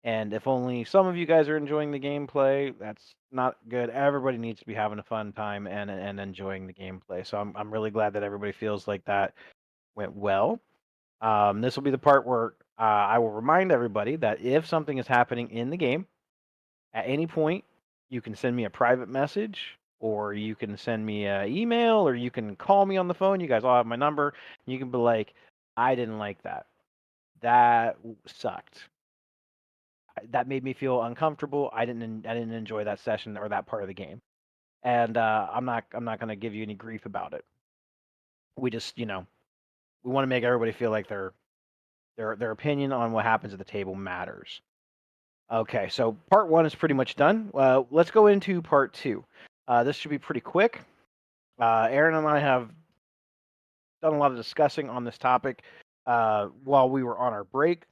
And if only some of you guys are enjoying the gameplay, that's not good. Everybody needs to be having a fun time and enjoying the gameplay. So I'm really glad that everybody feels like that went well. This will be the part where I will remind everybody that if something is happening in the game, at any point, you can send me a private message, or you can send me an email, or you can call me on the phone. You guys all have my number. You can be like, I didn't like that. That sucked. That made me feel uncomfortable. I didn't enjoy that session or that part of the game. And I'm not going to give you any grief about it. We just, we want to make everybody feel like their opinion on what happens at the table matters. Okay, so part one is pretty much done. Let's go into part two. This should be pretty quick. Aaron and I have done a lot of discussing on this topic while we were on our break.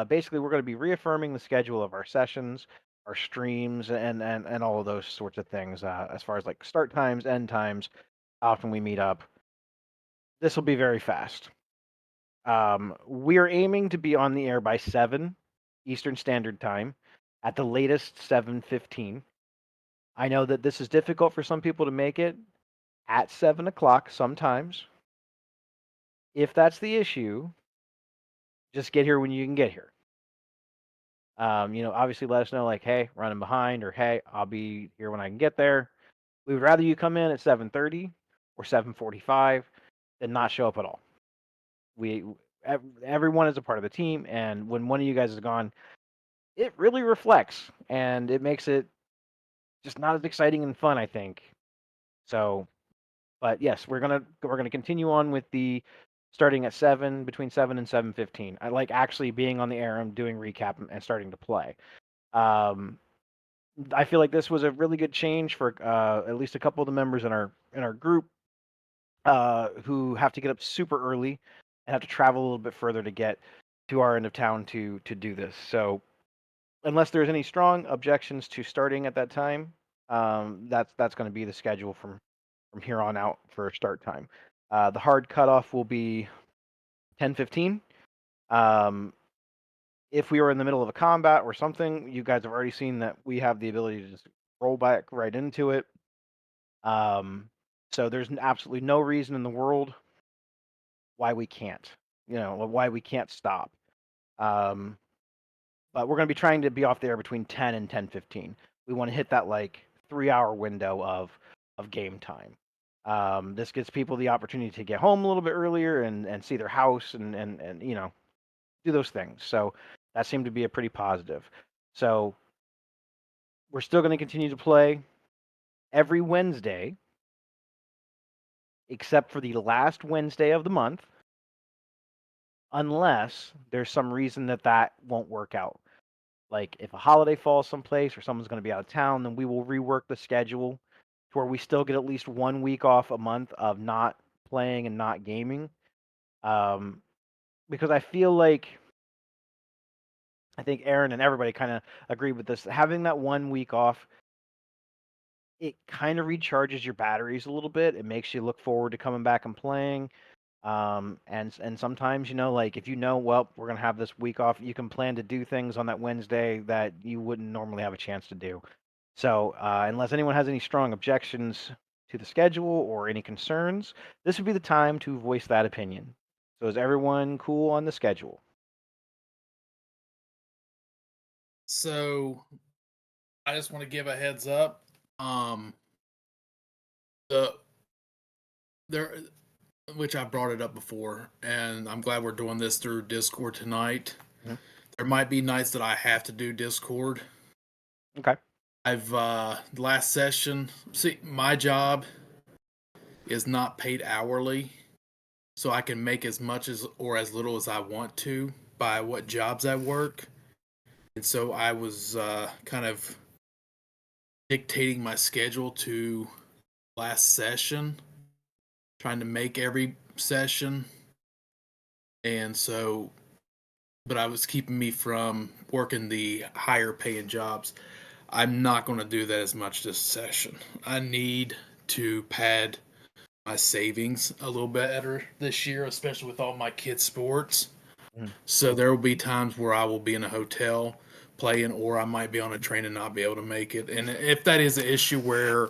Basically, we're going to be reaffirming the schedule of our sessions, our streams, and all of those sorts of things as far as like start times, end times, how often we meet up. This will be very fast. We are aiming to be on the air by 7 Eastern Standard Time, at the latest 7:15. I know that this is difficult for some people to make it at 7 o'clock sometimes. If that's the issue, just get here when you can get here. Obviously let us know like, hey, running behind, or hey, I'll be here when I can get there. We would rather you come in at 7:30 or 7:45 than not show up at all. We everyone is a part of the team, and when one of you guys is gone, it really reflects, and it makes it just not as exciting and fun, I think. So, but yes, we're gonna continue on with the starting at 7, between 7 and 7:15. I like actually being on the air and doing recap and starting to play. Um, I feel like this was a really good change for at least a couple of the members in our group who have to get up super early and have to travel a little bit further to get to our end of town to do this. So unless there's any strong objections to starting at that time, that's going to be the schedule from here on out for start time. The hard cutoff will be 10:15. Um, if we were in the middle of a combat or something, you guys have already seen that we have the ability to just roll back right into it. So there's absolutely no reason in the world why we can't, why we can't stop. Um, but we're going to be trying to be off the air between 10 and 10:15. We want to hit that like 3-hour window of game time. This gives people the opportunity to get home a little bit earlier and see their house and do those things. So that seemed to be a pretty positive. So we're still going to continue to play every Wednesday, except for the last Wednesday of the month, unless there's some reason that won't work out. Like if a holiday falls someplace or someone's going to be out of town, then we will rework the schedule to where we still get at least 1 week off a month of not playing and not gaming. Because I feel like I think Aaron and everybody kind of agreed with this. Having that 1 week off, it kind of recharges your batteries a little bit. It makes you look forward to coming back and playing. And sometimes, like if well, we're gonna have this week off, you can plan to do things on that Wednesday that you wouldn't normally have a chance to do. So, unless anyone has any strong objections to the schedule or any concerns, this would be the time to voice that opinion. So, is everyone cool on the schedule? So I just want to give a heads up. The there, which I brought it up before, and I'm glad we're doing this through Discord tonight. Mhm. There might be nights that I have to do Discord. Okay. I've last session. See, my job is not paid hourly, so I can make as much as or as little as I want to by what jobs I work. And so I was kind of dictating my schedule to last session, trying to make every session. And so, but I was keeping me from working the higher paying jobs. I'm not going to do that as much this session. I need to pad my savings a little better this year, especially with all my kids' sports. Mhm. So there will be times where I will be in a hotel playing, or I might be on a train and not be able to make it. And if that is an issue where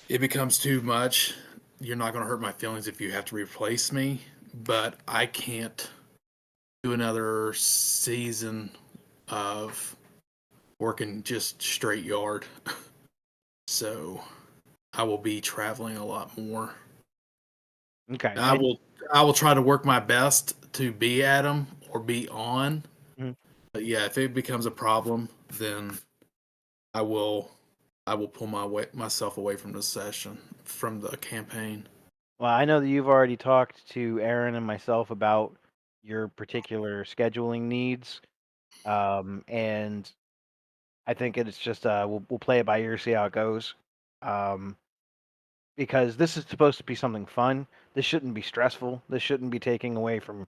it becomes too much, you're not going to hurt my feelings if you have to replace me. But I can't do another season of working just straight yard. So I will be traveling a lot more. Okay. I will I will try to work my best to be at them or be on. Mhm. But yeah, if it becomes a problem, then I will I will pull myself away from the session from the campaign. Well, I know that you've already talked to Aaron and myself about your particular scheduling needs, and I think it's just we'll play it by ear, see how it goes, um, because this is supposed to be something fun. This shouldn't be stressful. This shouldn't be taking away from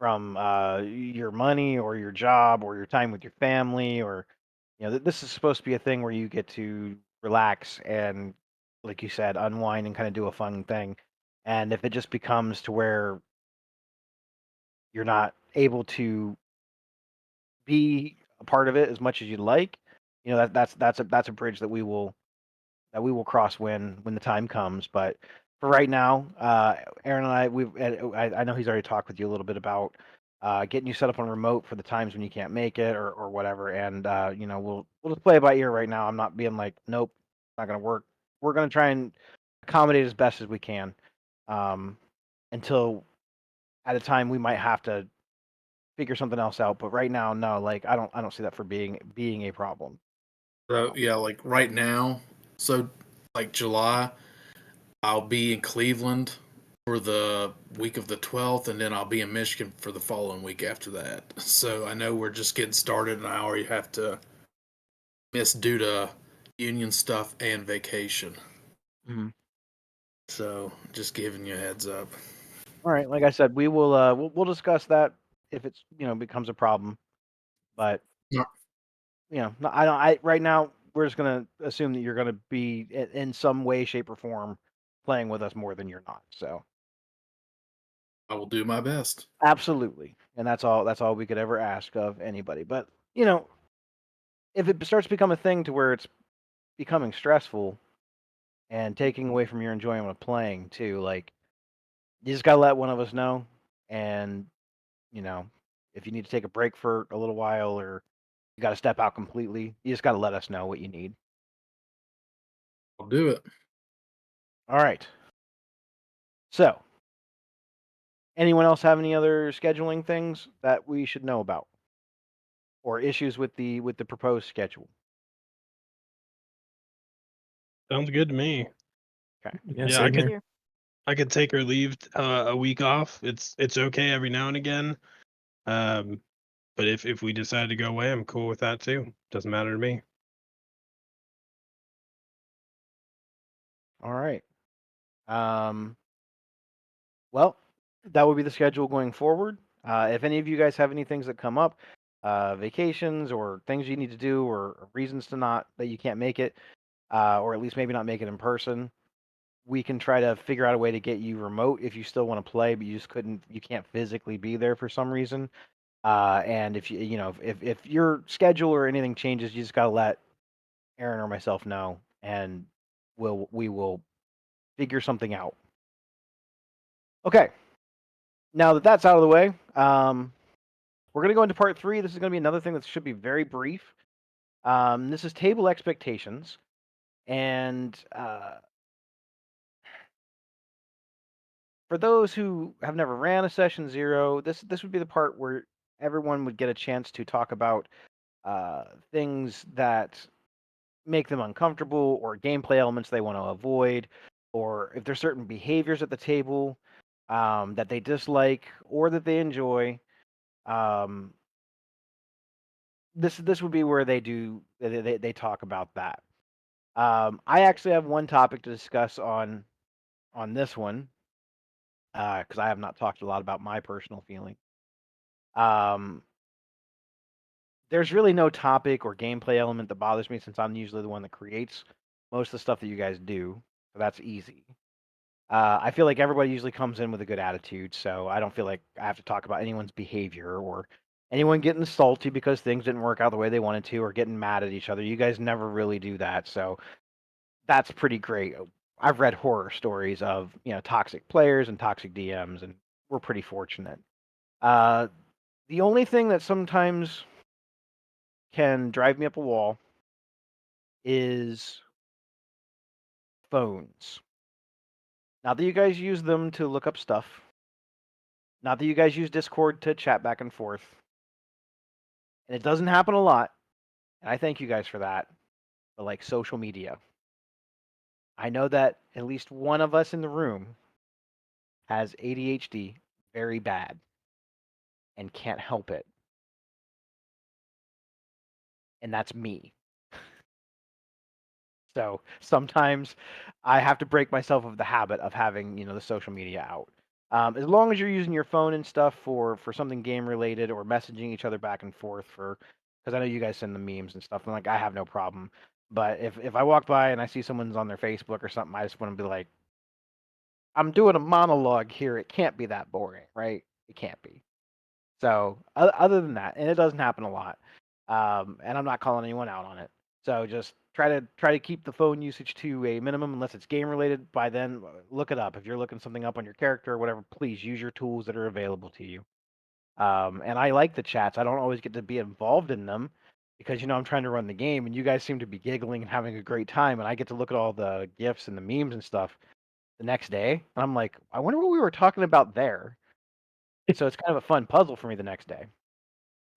your money or your job or your time with your family, or this is supposed to be a thing where you get to relax and, like you said, unwind and kind of do a fun thing. And if it just becomes to where you're not able to be a part of it as much as you'd like, that's a bridge that we will cross when the time comes. But for right now, Aaron and I, I know he's already talked with you a little bit about getting you set up on remote for the times when you can't make it or whatever. And we'll just play it by ear right now. I'm not being like, nope, not gonna work. We're gonna try and accommodate as best as we can, um, until at a time we might have to figure something else out. But right now, no, like I don't see that for being a problem. So yeah, like right now, so like July, I'll be in Cleveland for the week of the 12th, and then I'll be in Michigan for the following week after that. So I know we're just getting started, and I already have to miss due to union stuff and vacation. Mhm. So just giving you a heads up. All right, like I said, we'll discuss that if it's becomes a problem. But Yeah, no, I don't. I right now we're just gonna assume that you're gonna be in some way, shape, or form playing with us more than you're not. So I will do my best. absolutely, and that's all we could ever ask of anybody. But you know, if it starts to become a thing to where it's becoming stressful and taking away from your enjoyment of playing too, like you just gotta let one of us know, and you know, if you need to take a break for a little while or you got to step out completely, you just got to let us know what you need. I'll do it. All right. So, anyone else have any other scheduling things that we should know about or issues with the proposed schedule? Sounds good to me. Okay. Yeah, Yeah, I same could here. Here. I could take or leave a week off. It's okay every now and again. Um, but if we decide to go away, I'm cool with that too. Doesn't matter to me. All right. Um, well, that will be the schedule going forward. If any of you guys have any things that come up, vacations or things you need to do or reasons to not that you can't make it, or at least maybe not make it in person, we can try to figure out a way to get you remote if you still want to play, but you can't physically be there for some reason. And if if your schedule or anything changes, you just gotta let Aaron or myself know, and we will figure something out. Okay, now that that's out of the way, we're gonna go into part three. This is gonna be another thing that should be very brief. This is table expectations, and for those who have never ran a session zero, this would be the part where everyone would get a chance to talk about things that make them uncomfortable or gameplay elements they want to avoid, or if there's certain behaviors at the table that they dislike or that they enjoy. Um, this would be where they talk about that. I actually have one topic to discuss on this one because I have not talked a lot about my personal feeling. Um, there's really no topic or gameplay element that bothers me since I'm usually the one that creates most of the stuff that you guys do. So that's easy. I feel like everybody usually comes in with a good attitude, so I don't feel like I have to talk about anyone's behavior or anyone getting salty because things didn't work out the way they wanted to or getting mad at each other. You guys never really do that, so that's pretty great. I've read horror stories of, toxic players and toxic DMs, and we're pretty fortunate. The only thing that sometimes can drive me up a wall is phones. Not that you guys use them to look up stuff. Not that you guys use Discord to chat back and forth. And it doesn't happen a lot. And I thank you guys for that. But like social media. I know that at least one of us in the room has ADHD very bad and can't help it. And that's me. So sometimes I have to break myself of the habit of having, the social media out. As long as you're using your phone and stuff for something game related or messaging each other back and forth because I know you guys send the memes and stuff, and like I have no problem. But if I walk by and I see someone's on their Facebook or something, I just want to be like, I'm doing a monologue here. It can't be that boring, right? It can't be. So other than that, and it doesn't happen a lot, and I'm not calling anyone out on it. So just try to keep the phone usage to a minimum unless it's game related. By then, look it up. If you're looking something up on your character or whatever, please use your tools that are available to you. And I like the chats. I don't always get to be involved in them because I'm trying to run the game, and you guys seem to be giggling and having a great time, and I get to look at all the gifs and the memes and stuff the next day, and I'm like, I wonder what we were talking about there. So it's kind of a fun puzzle for me the next day.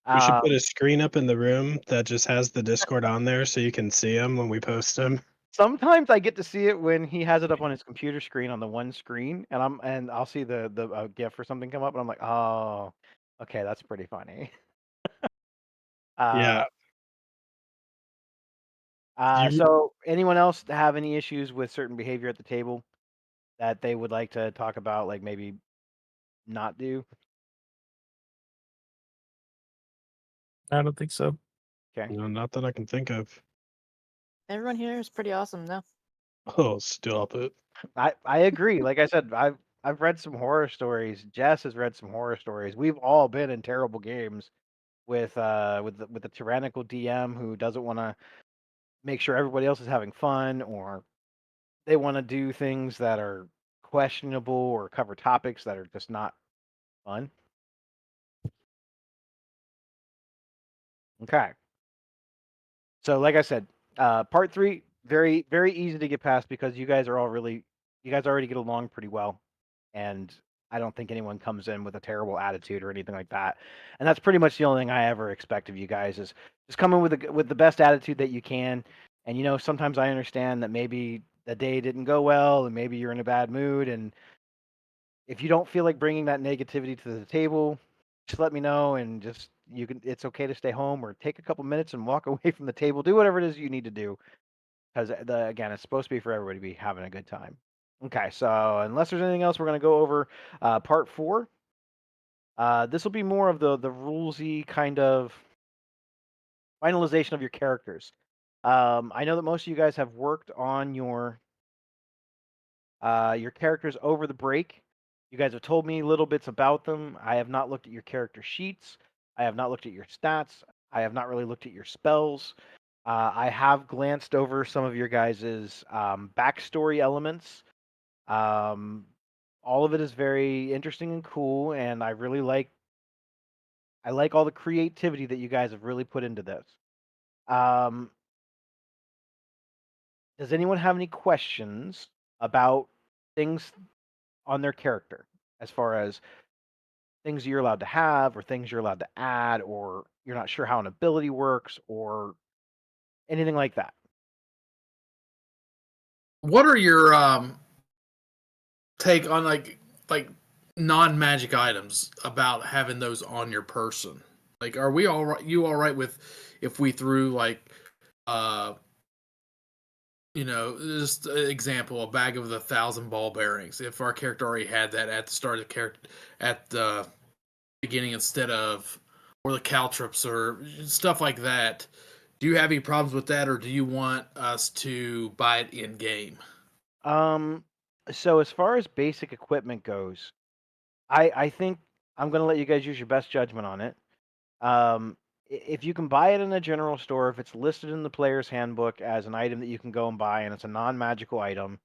We should Um, put a screen up in the room that just has the Discord on there so you can see them when we post them. Sometimes I get to see it when he has it up on his computer screen on the one screen, and I'll see the GIF or something come up, and I'm like, oh, okay, that's pretty funny. Uh, Yeah. You so anyone else have any issues with certain behavior at the table that they would like to talk about, like maybe not do? I don't think so. Okay, No, not that I can think of. Everyone here is pretty awesome, though. Oh, stop it. I agree. Like I said, I've read some horror stories. Jess has read some horror stories. We've all been in terrible games with the tyrannical DM who doesn't want to make sure everybody else is having fun, or they want to do things that are questionable or cover topics that are just not fun. Okay. So like I said, part 3 very very easy to get past because you guys already get along pretty well, and I don't think anyone comes in with a terrible attitude or anything like that. And that's pretty much the only thing I ever expect of you guys is just come in with the best attitude that you can. And sometimes I understand that maybe the day didn't go well and maybe you're in a bad mood, and if you don't feel like bringing that negativity to the table, just let me know, and it's okay to stay home or take a couple minutes and walk away from the table. Do whatever it is you need to do because again, it's supposed to be for everybody to be having a good time. Okay, so unless there's anything else, we're going to go over part 4. This will be more of the rulesy kind of finalization of your characters. I know that most of you guys have worked on your characters over the break. You guys have told me little bits about them. I have not looked at your character sheets. I have not looked at your stats. I have not really looked at your spells. I have glanced over some of your guys' backstory elements. All of it is very interesting and cool, and I like all the creativity that you guys have really put into this. Um, does anyone have any questions about things on their character, as far as things you're allowed to have or things you're allowed to add, or you're not sure how an ability works or anything like that? What are your take on like non-magic items about having those on your person? Like, are we all right? You all right with if we threw like uh just an example, a bag of the 1,000 ball bearings. If our character already had that at the start of the character at the beginning instead of, or the caltrops or stuff like that, do you have any problems with that, or do you want us to buy it in game? Um, So as far as basic equipment goes, I think I'm gonna let you guys use your best judgment on it. If you can buy it in a general store, if it's listed in the player's handbook as an item that you can go and buy, and it's a non-magical item,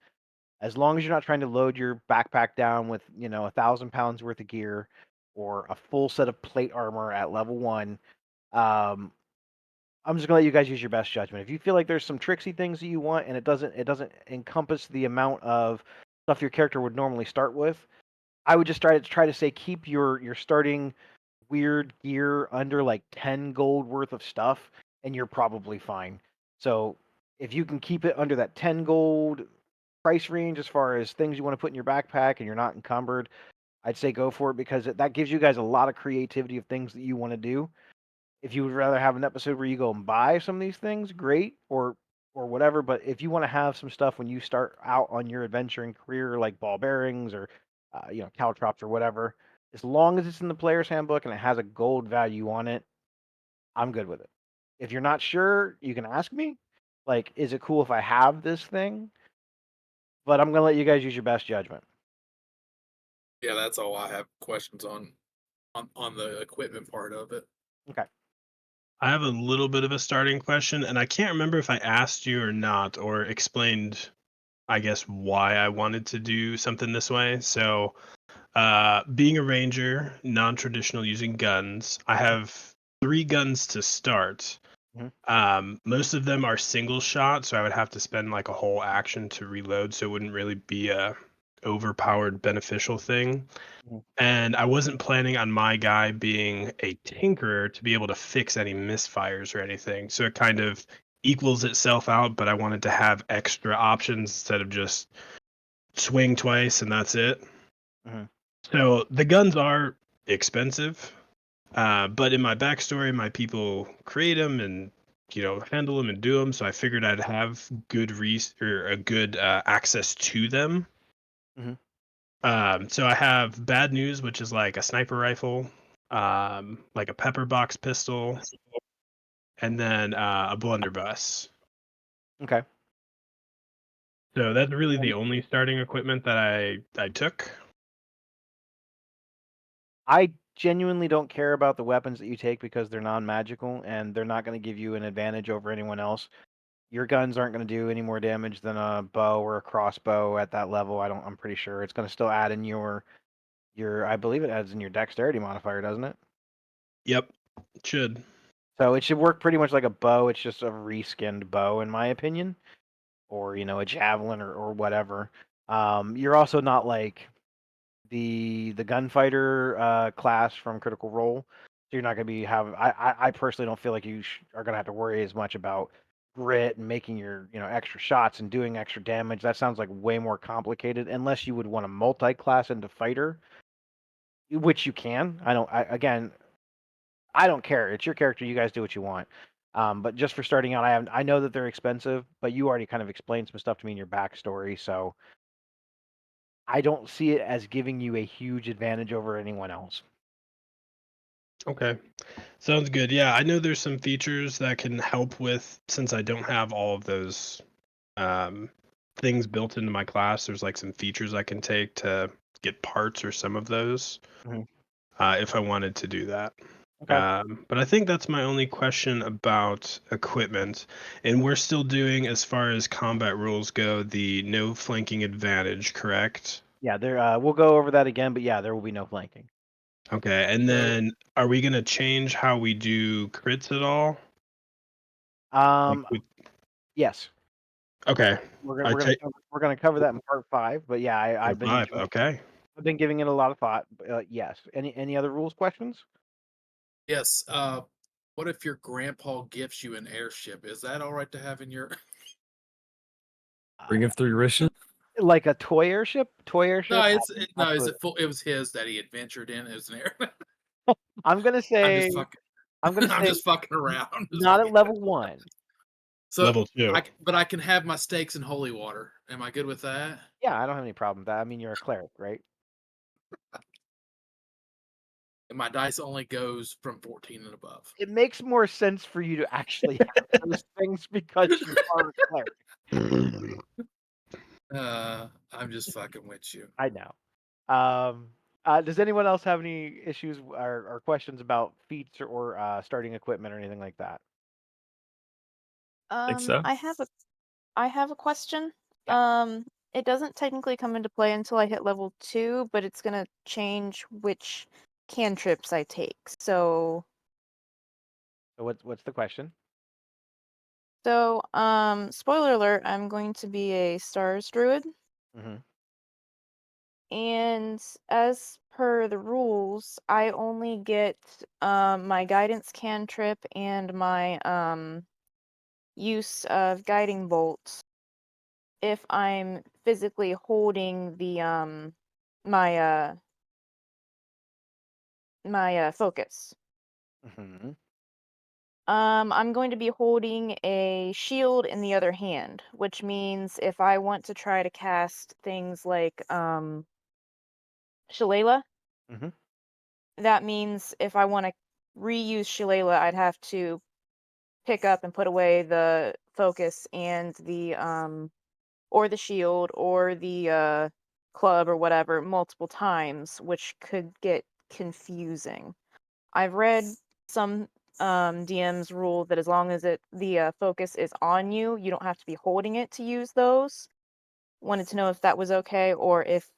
as long as you're not trying to load your backpack down with 1,000 pounds worth of gear or a full set of plate armor at level 1, um, I'm just gonna let you guys use your best judgment. If you feel like there's some tricksy things that you want and it doesn't encompass the amount of stuff your character would normally start with, I would just try to say keep your starting weird gear under like 10 gold worth of stuff, and you're probably fine. So if you can keep it under that 10 gold price range as far as things you want to put in your backpack and you're not encumbered, I'd say go for it because that gives you guys a lot of creativity of things that you want to do. If you would rather have an episode where you go and buy some of these things, great, or whatever. But if you want to have some stuff when you start out on your adventuring career, like ball bearings or caltrops or whatever, as long as it's in the player's handbook and it has a gold value on it, I'm good with it. If you're not sure, you can ask me. Like, is it cool if I have this thing? But I'm gonna let you guys use your best judgment. Yeah, that's all I have questions on the equipment part of it. Okay. I have a little bit of a starting question, and I can't remember if I asked you or not, or explained, I guess, why I wanted to do something this way. So, being a ranger, non-traditional using guns, I have 3 guns to start. Mhm. Most of them are single shot, so I would have to spend like a whole action to reload, so it wouldn't really be a overpowered beneficial thing. Mhm. And I wasn't planning on my guy being a tinkerer to be able to fix any misfires or anything. So it kind of equals itself out, but I wanted to have extra options instead of just swing twice and that's it. Mhm. So the guns are expensive, but in my backstory, my people create them and handle them and do them. So I figured I'd have good or a good access to them. Mhm. So I have bad news, which is like a sniper rifle, like a pepper box pistol, and then a blunderbuss. Okay. So that's really Um, the only starting equipment that I took. I genuinely don't care about the weapons that you take because they're non-magical and they're not going to give you an advantage over anyone else. Your guns aren't going to do any more damage than a bow or a crossbow at that level. I'm pretty sure it's going to still add in your I believe it adds in your dexterity modifier, doesn't it? Yep, should. So it should work pretty much like a bow. It's just a reskinned bow, in my opinion, or a javelin or whatever. You're also not like the gunfighter class from Critical Role, so you're not going to be have. I personally don't feel like you are going to have to worry as much about grit and making your extra shots and doing extra damage. That sounds like way more complicated, unless you would want to multi-class into fighter, which you can. Again, I don't care. It's your character. You guys do what you want. But just for starting out, I know that they're expensive, but you already kind of explained some stuff to me in your backstory, so I don't see it as giving you a huge advantage over anyone else. Okay, sounds good. Yeah, I know there's some features that can help with, since I don't have all of those um, things built into my class. There's like some features I can take to get parts or some of those Mhm. if I wanted to do that. Okay. But I think that's my only question about equipment. And we're still doing, as far as combat rules go, the no flanking advantage, correct? Yeah, there. We'll go over that again, but yeah, there will be no flanking. Okay, and So then are we going to change how we do crits at all? Like Um, yes, okay, we're gonna I we're gonna take cover, we're gonna cover that in part 5. But yeah, I've been 5. Okay. I've been giving it a lot of thought. Yes. Any other rules questions? yes, what if your grandpa gifts you an airship? Is that all right to have in your? Bring him through your wishes. Like a toy airship? Toy No, airship? no. Is Absolutely. it full? It was his that he adventured in. It was an air. I'm gonna I'm say just fucking. I'm gonna I'm say just fucking around. Just not at fucking- level 1. So Level 2. but I can have my stakes in holy water. Am I good with that? Yeah, I don't have any problem with that. I mean, you're a cleric, right? And my dice only goes from 14 and above. It makes more sense for you to actually have those things because you are a cleric. I'm just fucking with you. I know. Does anyone else have any issues or questions about feats or starting equipment or anything like that? Think so? I have a question. Yeah. It doesn't technically come into play until I hit level 2, but it's gonna change which cantrips I take. So, So what's the question? spoiler alert, I'm going to be a Stars Druid, Mm-hmm. and as per the rules, I only get my guidance cantrip and my use of guiding bolt if I'm physically holding the my focus. Mm-hmm. I'm going to be holding a shield in the other hand, which means if I want to try to cast things like Shillelagh, Mm-hmm. that means if I want to reuse Shillelagh, I'd have to pick up and put away the focus and the or the shield or the club or whatever multiple times, which could get confusing. I've read some DM's rule that as long as the focus is on you, you don't have to be holding it to use those. Wanted to know if that was okay or if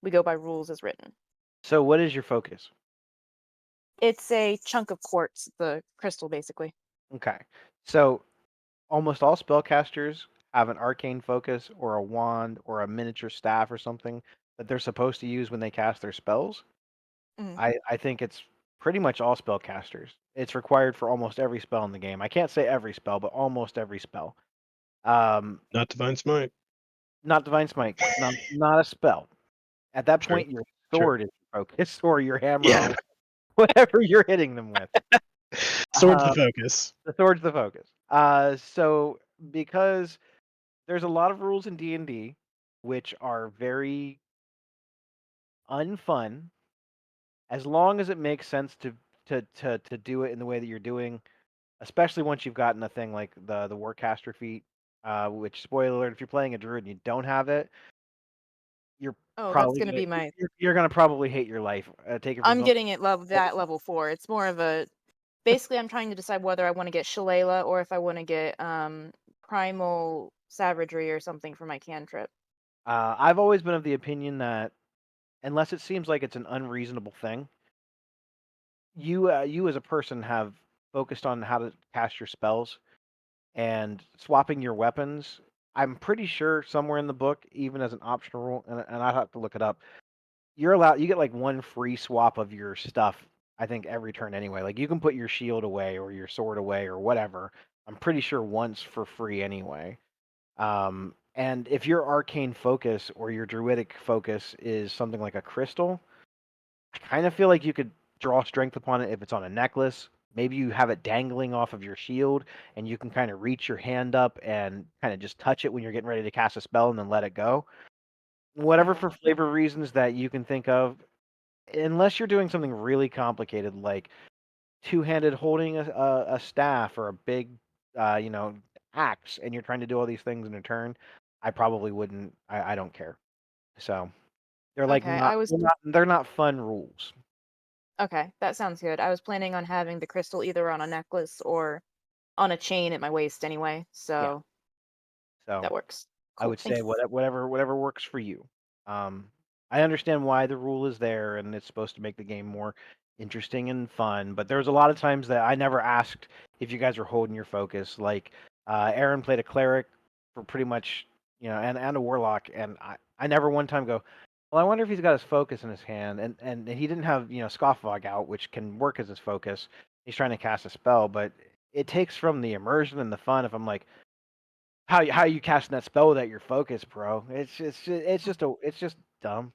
we go by rules as written. So what is your focus? It's a chunk of quartz, the crystal, basically. Okay. So almost all spellcasters have an arcane focus or a wand or a miniature staff or something that they're supposed to use when they cast their spells. Mhm. I think it's pretty much all spellcasters. It's required for almost every spell in the game. I can't say every spell, but almost every spell. Not Divine Smite. Not Divine Smite, not a spell. At that True. point, your True. sword is your focus or your hammer Yeah. or whatever you're hitting them with. Sword's the Uh, focus. the sword's the focus. So because there's a lot of rules in D&D which are very unfun, as long as it makes sense to do it in the way that you're doing, especially once you've gotten a thing like the Warcaster feat, which spoiler alert, if you're playing a druid and you don't have it, you're Oh, that's probably gonna gonna be my. you're gonna probably hate your life. Take it from I'm some. getting it level 4. It's more of a. Basically, I'm trying to decide whether I want to get Shillelagh or if I want to get Primal Savagery or something for my cantrip. I've always been of the opinion that unless it seems like it's an unreasonable thing, you as a person have focused on how to cast your spells and swapping your weapons. I'm pretty sure somewhere in the book, even as an optional rule, and I have to look it up, you get like one free swap of your stuff, I think, every turn anyway. Like you can put your shield away or your sword away or whatever. I'm pretty sure once for free anyway. And if your arcane focus or your druidic focus is something like a crystal, I kind of feel like you could draw strength upon it if it's on a necklace. Maybe you have it dangling off of your shield and you can kind of reach your hand up and kind of just touch it when you're getting ready to cast a spell and then let it go. Whatever Okay. for flavor reasons that you can think of, unless you're doing something really complicated like two-handed holding a staff or a big you know, axe and you're trying to do all these things in a turn, I probably wouldn't. I don't care. So they're like Okay, not they're not fun rules. okay, that sounds good. I was planning on having the crystal either on a necklace or on a chain at my waist anyway, Yeah. so So that works. I Cool. would Thank say you. whatever works for you. I understand why the rule is there, and it's supposed to make the game more interesting and fun. But there's a lot of times that I never asked if you guys were holding your focus. Like Aaron played a cleric for pretty much, and a warlock, and I never one time go, well, I wonder if he's got his focus in his hand, and he didn't have Scoffog out, which can work as his focus. He's trying to cast a spell, but it takes from the immersion and the fun if I'm like, how you casting that spell without your focus, bro? It's just dumb.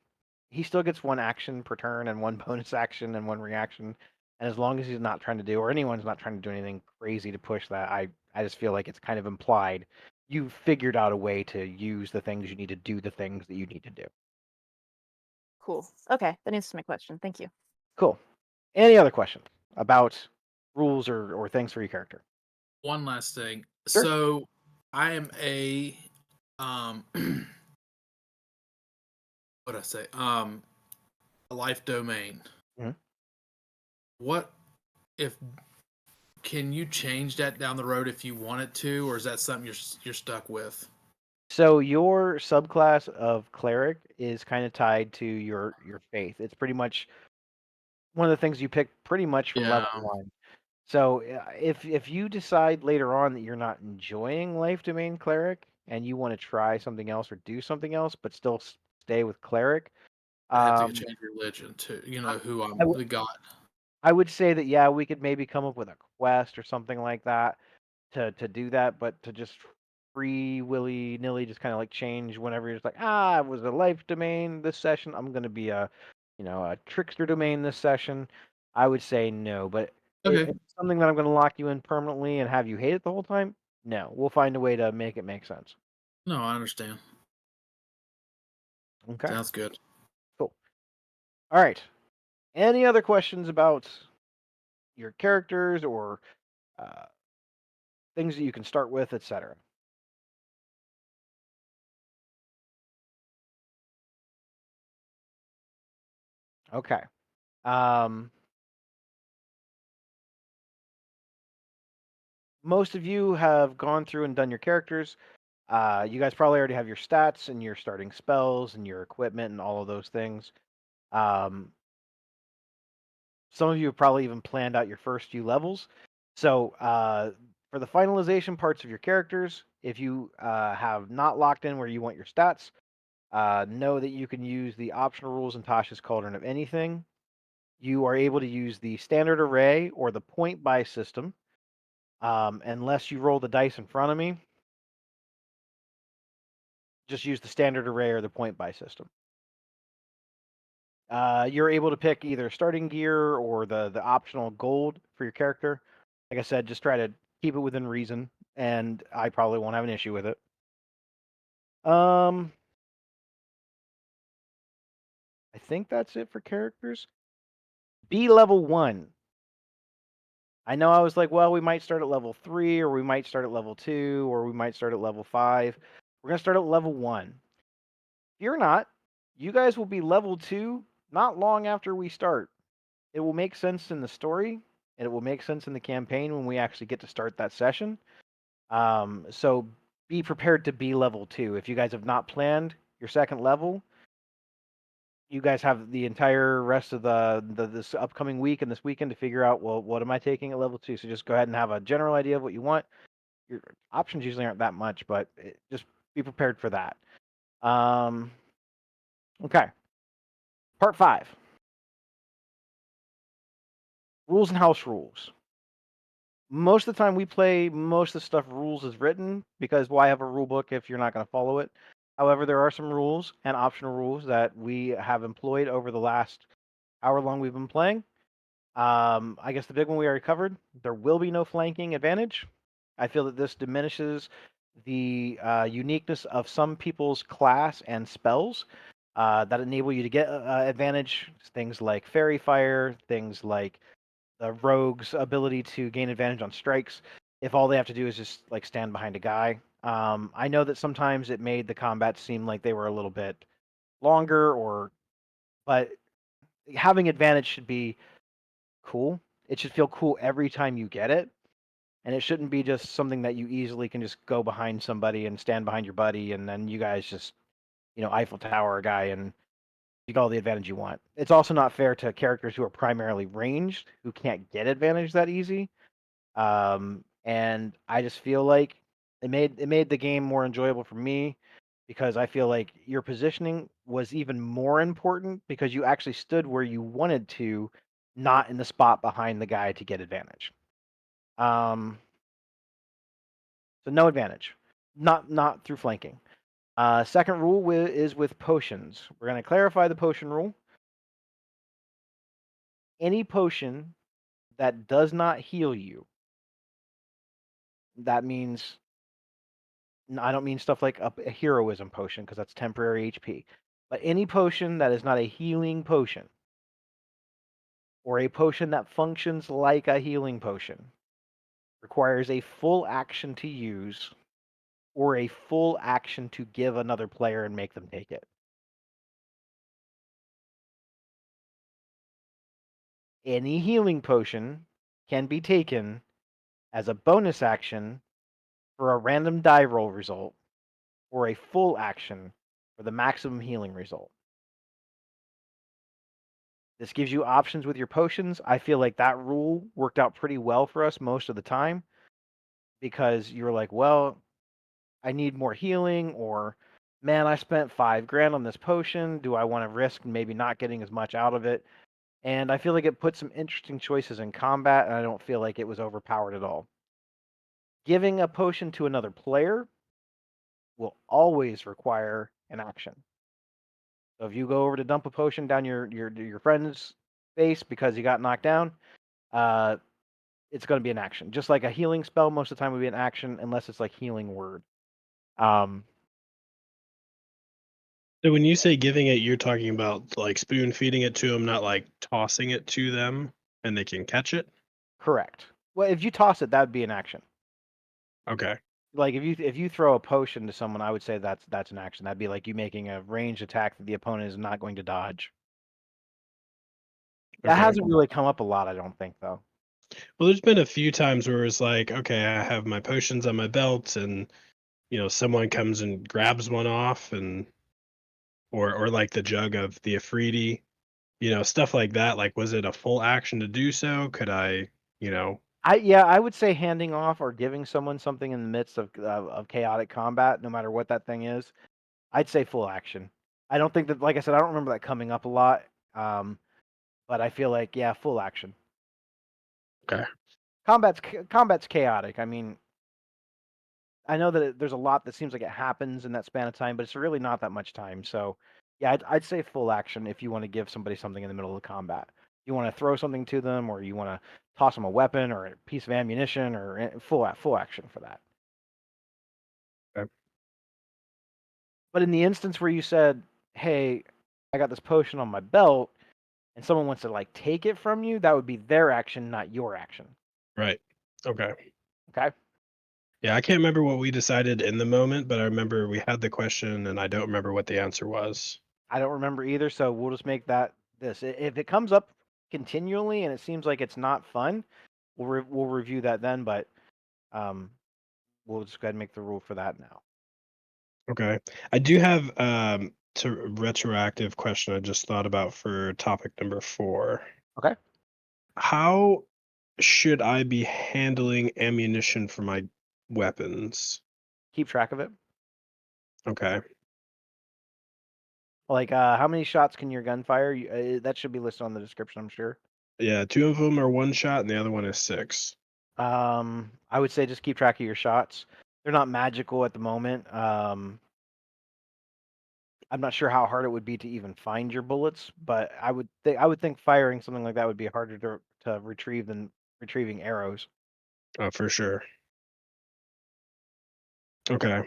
He still gets one action per turn and one bonus action and one reaction. And as long as he's not trying to do, or anyone's not trying to do anything crazy to push that, I just feel like it's kind of implied you figured out a way to use the things you need to do the things that you need to do. Cool. Okay, that answers my question. Thank you. Cool. Any other questions about rules or things for your character? One last thing. Sure. So I am a what I say? A life domain. Mhm. What if can you change that down the road if you wanted to, or is that something you're stuck with? So your subclass of cleric is kind of tied to your faith. It's pretty much one of the things you pick pretty much from Yeah. level 1. So if you decide later on that you're not enjoying life domain cleric and you want to try something else or do something else, but still stay with cleric, I have to um, change religion too. You I, know who I I'm w- the god. I would say that yeah, we could maybe come up with a quest or something like that to do that, but to just free willy nilly just kind of like change whenever you're just like I was a life domain this session, I'm gonna be a a trickster domain this session. I would say no, but Okay. if it's something that I'm gonna lock you in permanently and have you hate it the whole time, no, we'll find a way to make it make sense. No, I understand. Okay, Sounds good. cool. All right. Any other questions about your characters or uh, things that you can start with, etc.? Okay. Um, most of you have gone through and done your characters. You guys probably already have your stats and your starting spells and your equipment and all of those things. Um, some of you have probably even planned out your first few levels. So for the finalization parts of your characters, if you have not locked in where you want your stats, know that you can use the optional rules in Tasha's Cauldron of Anything. You are able to use the standard array or the point buy system, unless you roll the dice in front of me. Just use the standard array or the point buy system. You're able to pick either starting gear or the optional gold for your character. Like I said, just try to keep it within reason, and I probably won't have an issue with it. I think that's it for characters. Be level 1. I know I was like, well, we might start at level 3, or we might start at level 2, or we might start at level 5. We're gonna start at level 1. Fear not, you guys will be level 2 not long after we start. It will make sense in the story, and it will make sense in the campaign when we actually get to start that session. So be prepared to be level 2. If you guys have not planned your second level, you guys have the entire rest of the this upcoming week and this weekend to figure out, well, what am I taking at level 2? So just go ahead and have a general idea of what you want. Your options usually aren't that much, but just be prepared for that. Okay. Part 5. Rules and house rules. Most of the time we play most of the stuff rules is written, because why have a rule book if you're not going to follow it? However, there are some rules and optional rules that we have employed over the last hour long we've been playing. I guess the big one we already covered. There will be no flanking advantage. I feel that this diminishes the uniqueness of some people's class and spells that enable you to get advantage. Things like fairy fire, things like the rogue's ability to gain advantage on strikes if all they have to do is just like stand behind a guy. I know that sometimes it made the combat seem like they were a little bit longer, but having advantage should be cool. It should feel cool every time you get it, and it shouldn't be just something that you easily can just go behind somebody and stand behind your buddy, and then you guys just Eiffel Tower a guy and you get all the advantage you want. It's also not fair to characters who are primarily ranged who can't get advantage that easy. And I just feel like it made the game more enjoyable for me, because I feel like your positioning was even more important because you actually stood where you wanted to, not in the spot behind the guy to get advantage. Um, so no advantage, not through flanking. Second rule is with potions. We're going to clarify the potion rule. Any potion that does not heal you, that means I don't mean stuff like a heroism potion, because that's temporary HP. But any potion that is not a healing potion, or a potion that functions like a healing potion, requires a full action to use, or a full action to give another player and make them take it. Any healing potion can be taken as a bonus action for a random die roll result, or a full action for the maximum healing result. This gives you options with your potions. I feel like that rule worked out pretty well for us most of the time, because you're like, well, I need more healing, or man, I spent $5,000 on this potion. Do I want to risk maybe not getting as much out of it? And I feel like it put some interesting choices in combat, and I don't feel like it was overpowered at all. Giving a potion to another player will always require an action. So if you go over to dump a potion down your friend's face because you got knocked down, it's going to be an action. Just like a healing spell, most of the time would be an action, unless it's like healing word. So when you say giving it, you're talking about like spoon feeding it to them, not like tossing it to them and they can catch it? Correct. Well, if you toss it, that would be an action. Okay. Like if you throw a potion to someone, I would say that's an action. That'd be like you making a ranged attack that the opponent is not going to dodge. That Okay. hasn't really come up a lot, I don't think, though. Well, there's been a few times where it's like, okay, I have my potions on my belt and someone comes and grabs one off and or like the jug of the Afridi, stuff like that. Like, was it a full action to do so? Could I, you know, I would say handing off or giving someone something in the midst of chaotic combat, no matter what that thing is, I'd say full action. I don't think that, like I said, I don't remember that coming up a lot. But I feel like, yeah, full action. Okay. Combat's chaotic. I mean, I know that there's a lot that seems like it happens in that span of time, but it's really not that much time. So, yeah, I'd say full action if you want to give somebody something in the middle of combat. You want to throw something to them, or you want to toss them a weapon or a piece of ammunition, or full action for that. Okay. But in the instance where you said, "Hey, I got this potion on my belt," and someone wants to like take it from you, that would be their action, not your action. Right. Okay. Okay. Yeah, I can't remember what we decided in the moment, but I remember we had the question and I don't remember what the answer was. I don't remember either, so we'll just make that this. If it comes up continually and it seems like it's not fun, we'll review that then. But um, we'll just go ahead and make the rule for that now. Okay. I do have to retroactive question I just thought about for topic number 4. Okay. How should I be handling ammunition for my weapons? Keep track of it. Okay. Like, how many shots can your gun fire? That should be listed on the description, I'm sure. Yeah, 2 of them are 1 shot and the other one is 6. I would say just keep track of your shots. They're not magical at the moment. I'm not sure how hard it would be to even find your bullets, but I would think firing something like that would be harder to retrieve than retrieving arrows. Oh, for sure. Okay.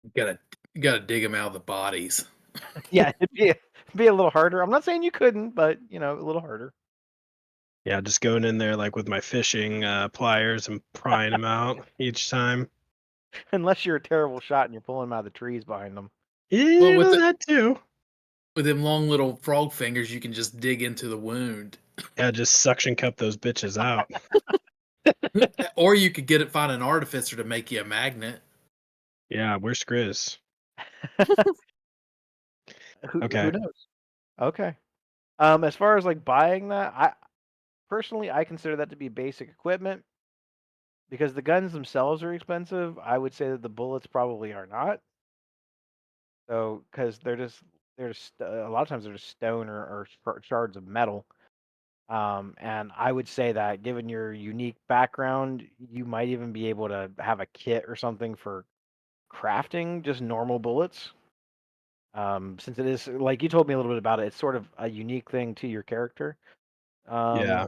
You gotta dig them out of the bodies. Yeah, it'd be a little harder. I'm not saying you couldn't, but a little harder. Yeah, just going in there like with my fishing pliers and prying them out each time. Unless you're a terrible shot and you're pulling them out of the trees behind them. Yeah, with that too. With them long little frog fingers, you can just dig into the wound. Yeah, just suction cup those bitches out. Or you could find an artificer to make you a magnet. Yeah, where's Grizz? Who Okay. knows? Okay. As far as like buying that, I personally consider that to be basic equipment because the guns themselves are expensive. I would say that the bullets probably are not. So, because a lot of times they're just stone or shards of metal. And I would say that given your unique background, you might even be able to have a kit or something for crafting just normal bullets. Since it is like you told me a little bit about it, it's sort of a unique thing to your character. Yeah.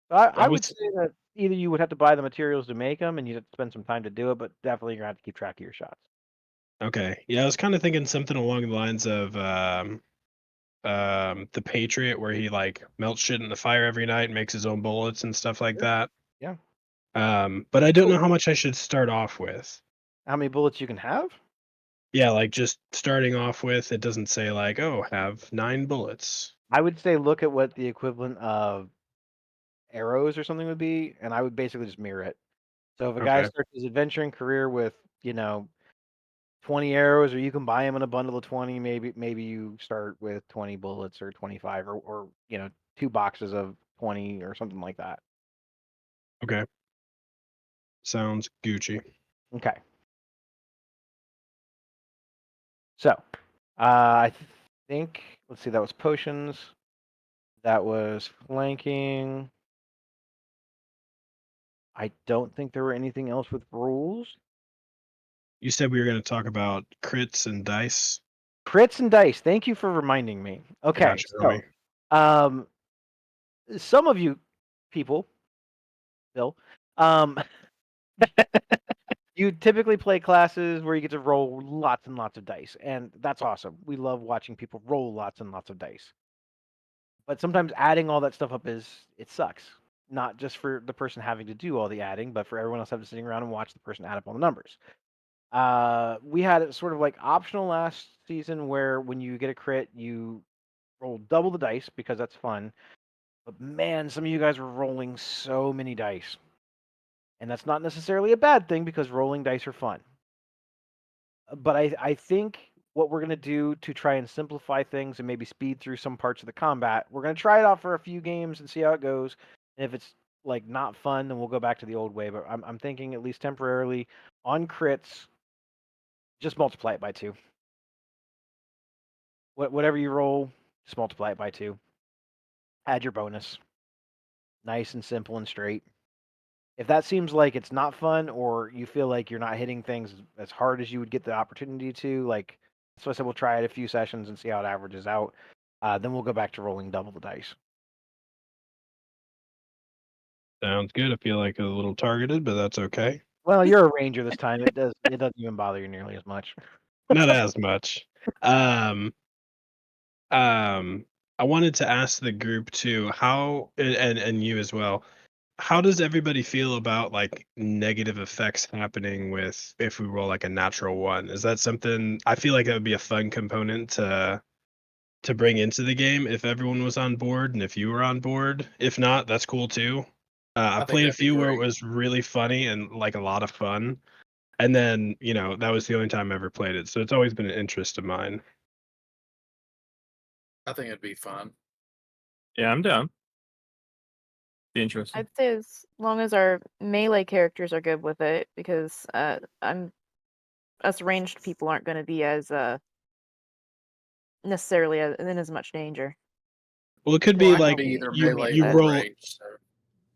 I I would was say that either you would have to buy the materials to make them, and you'd have to spend some time to do it, but definitely you're gonna have to keep track of your shots. okay. Yeah, I was kind of thinking something along the lines of the Patriot, where he like melts shit in the fire every night and makes his own bullets and stuff like Sure. that. Yeah. But I don't know how much I should start off with. How many bullets you can have? Yeah, like just starting off with, it doesn't say like, oh, have 9 bullets. I would say look at what the equivalent of arrows or something would be, and I would basically just mirror it. So if a guy Okay. starts his adventuring career with, 20 arrows, or you can buy him in a bundle of 20, maybe you start with 20 bullets or 25 or 2 boxes of 20 or something like that. Okay. Sounds Gucci. Okay. So, I think, let's see, that was potions. That was flanking. I don't think there were anything else with rules. You said we were going to talk about crits and dice. Crits and dice. Thank you for reminding me. Okay, Gotcha, homie. um, some of you people, Bill, um, you typically play classes where you get to roll lots and lots of dice, and that's awesome. We love watching people roll lots and lots of dice. But sometimes adding all that stuff up it sucks. Not just for the person having to do all the adding, but for everyone else having to sitting around and watch the person add up all the numbers. We had it sort of like optional last season where when you get a crit, you roll double the dice because that's fun. But man, some of you guys were rolling so many dice. And that's not necessarily a bad thing because rolling dice are fun. But I think what we're going to do to try and simplify things and maybe speed through some parts of the combat, we're going to try it out for a few games and see how it goes. And if it's like not fun, then we'll go back to the old way. But I'm thinking at least temporarily on crits, just multiply it by 2. Whatever you roll, just multiply it by 2. Add your bonus. Nice and simple and straight. If that seems like it's not fun or you feel like you're not hitting things as hard as you would get the opportunity to, like, so I said we'll try it a few sessions and see how it averages out. Then we'll go back to rolling double the dice. Sounds good. I feel like a little targeted, but that's okay. Well, you're a ranger this time. It doesn't even bother you nearly as much. Not as much. Um, I wanted to ask the group too, how and you as well. How does everybody feel about like negative effects happening with if we roll like a natural one? Is that something I feel like that would be a fun component to bring into the game if everyone was on board and if you were on board? If not, that's cool too. I I've think played a that'd be few where it great. was really funny and like a lot of fun. And then, that was the only time I ever played it. So it's always been an interest of mine. I think it'd be fun. Yeah, I'm down. Be interesting. I'd say as long as our melee characters are good with it, because us ranged people aren't going to be as necessarily in as much danger. Well, it could Well, be I can like be either you melee you or roll, range. So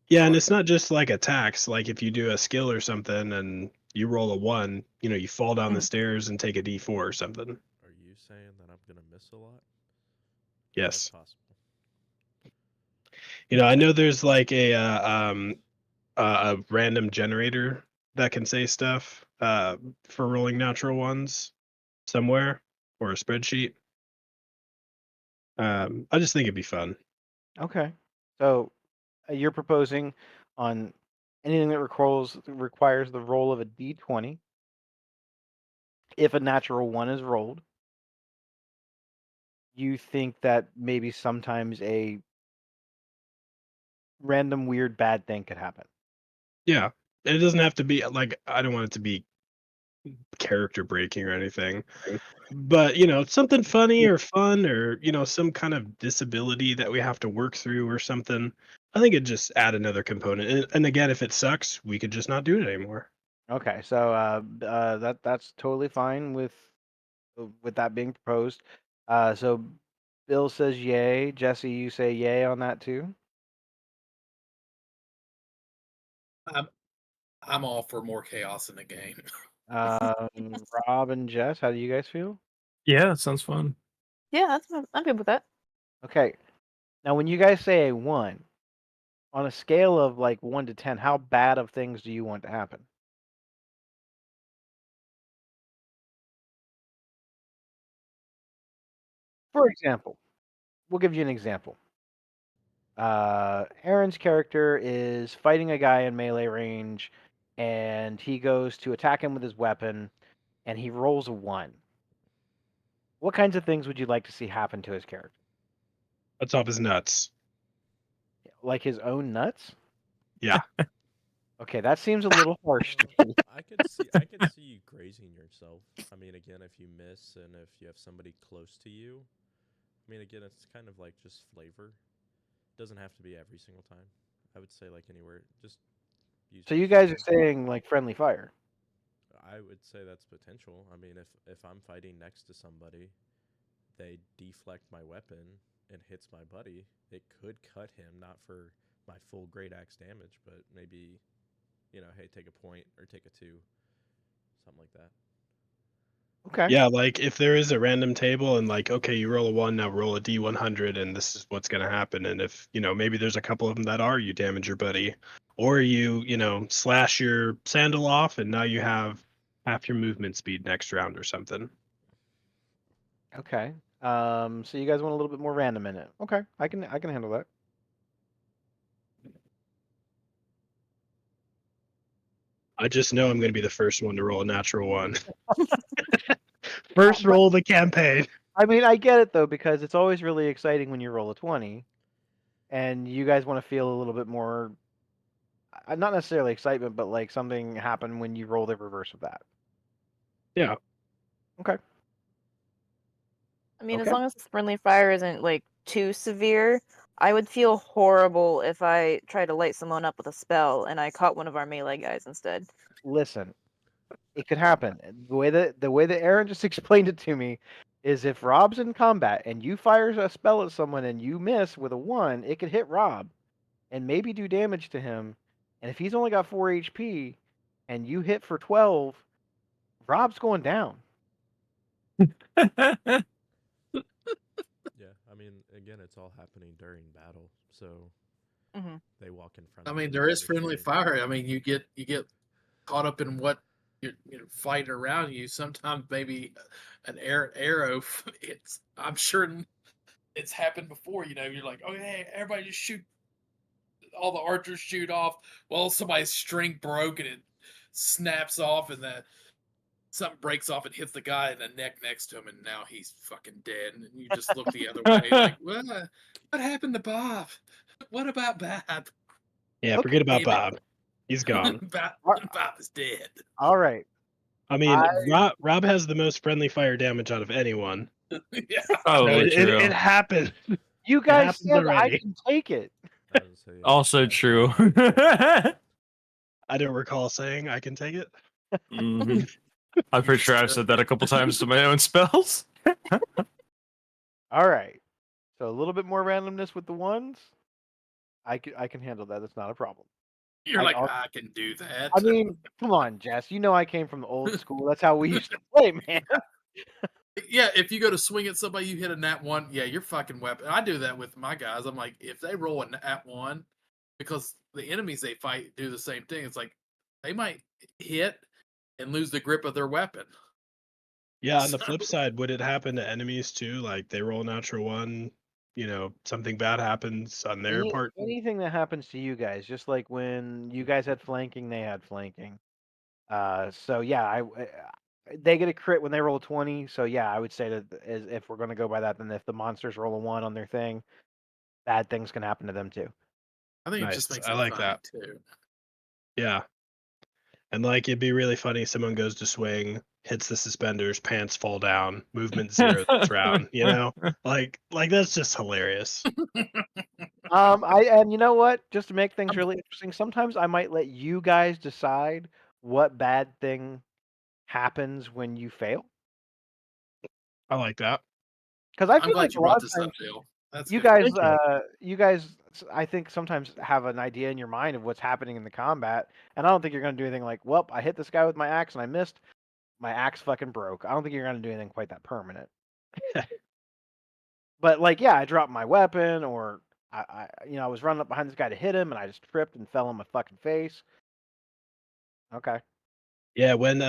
yeah, and sorry. it's not just like attacks. Like if you do a skill or something and you roll a 1, you fall down the Mhm. stairs and take a D4 or something. Are you saying that I'm gonna miss a lot? That's Yes. possible. I know there's like a random generator that can say stuff for rolling natural ones somewhere or a spreadsheet. I just think it'd be fun. Okay. So you're proposing on anything that requires the roll of a d20. If a natural 1 is rolled, you think that maybe sometimes a random weird bad thing could happen. Yeah. It doesn't have to be like I don't want it to be character breaking or anything. But, something funny or fun or, some kind of disability that we have to work through or something. I think it just add another component. And again, if it sucks, we could just not do it anymore. Okay, so that's totally fine with that being proposed. So Bill says yay. Jesse, you say yay on that too. I'm all for more chaos in the game. Rob and Jess, how do you guys feel? Yeah, sounds fun. Yeah, I'm good with that. Okay, now when you guys say a 1, on a scale of like 1 to 10, how bad of things do you want to happen? For example, we'll give you an example. Aaron's character is fighting a guy in melee range, and he goes to attack him with his weapon, and he rolls a 1. What kinds of things would you like to see happen to his character? Cuts off his nuts. Like his own nuts? Yeah. Okay, that seems a little harsh to me. I could see you grazing yourself. I mean, again, if you miss and if you have somebody close to you, I mean, again, it's kind of like just flavor. Doesn't have to be every single time. I would say like anywhere, just use. So you guys are discretion. saying like friendly fire. I would say that's potential. I mean, if I'm fighting next to somebody, they deflect my weapon and hits my buddy, it could cut him, not for my full great axe damage, but maybe, hey, take a point or take a 2, something like that. Okay. Yeah, like if there is a random table and like, okay, you roll a 1, now roll a D100, and this is what's going to happen. And if, maybe there's a couple of them that are, you damage your buddy, or you, slash your sandal off, and now you have half your movement speed next round or something. Okay. So you guys want a little bit more random in it. Okay, I can handle that. I just know I'm going to be the first one to roll a natural 1. First roll of the campaign. I mean, I get it though, because it's always really exciting when you roll a 20, and you guys want to feel a little bit more, not necessarily excitement, but like something happened when you roll the reverse of that. Yeah. Okay. I mean, as Okay. long as the friendly fire isn't like too severe, I would feel horrible if I tried to light someone up with a spell and I caught one of our melee guys instead. Listen, it could happen. The way that Aaron just explained it to me is if Rob's in combat and you fire a spell at someone and you miss with a 1, it could hit Rob and maybe do damage to him. And if he's only got 4 HP and you hit for 12, Rob's going down. Yeah, I mean, again, it's all happening during battle, so they walk in front I of mean, you, there is if friendly they- fire. I mean, you get caught up in what you're fighting around you. Sometimes maybe an arrow. I'm sure it's happened before. You're like, oh hey, everybody just shoot. All the archers shoot off. Well, somebody's string broke and it snaps off, and something breaks off and hits the guy in the neck next to him, and now he's fucking dead. And you just look the other way, like, what happened to Bob? What about Bob? Yeah, Okay, forget about damn it. Bob. He's gone. Bob is dead. All right. I mean, Rob has the most friendly fire damage out of anyone. Yeah. Probably true. It happened. You guys happens said I already. can take it. I would say, Also yeah, true. I don't recall saying I can take it. Mhm. I'm pretty sure I've said that a couple times to my own spells. All right. So a little bit more randomness with the 1s. I can handle that. That's not a problem. You're I like, also- I can do that. I mean, come on, Jess. You know I came from the old school. That's how we used to play, man. Yeah, if you go to swing at somebody, you hit a nat 1. Yeah, you're fucking weapon. I do that with my guys. I'm like, if they roll a nat 1, because the enemies they fight do the same thing. It's like they might hit and lose the grip of their weapon. Yeah, on the flip side, would it happen to enemies too? Like they roll a natural 1, something bad happens on their part. Anything that happens to you guys, just like when you guys had flanking, they had flanking. So yeah, they get a crit when they roll a 20. So yeah, I would say that if we're going to go by that, then if the monsters roll a 1 on their thing, bad things can happen to them too. I think it Nice. just makes I it like funny that. too. Yeah. And like it'd be really funny. Someone goes to swing, hits the suspenders, pants fall down, movement 0 this round. Like that's just hilarious. And you know what? Just to make things really interesting, sometimes I might let you guys decide what bad thing happens when you fail. I like that. Because I I'm feel glad like you a lot brought of this up, times Bill. That's you good. guys, I think sometimes have an idea in your mind of what's happening in the combat, and I don't think you're going to do anything like, well, I hit this guy with my axe and I missed. My axe fucking broke. I don't think you're going to do anything quite that permanent. But like, yeah, I dropped my weapon, or I was running up behind this guy to hit him, and I just tripped and fell on my fucking face. Okay. Yeah, when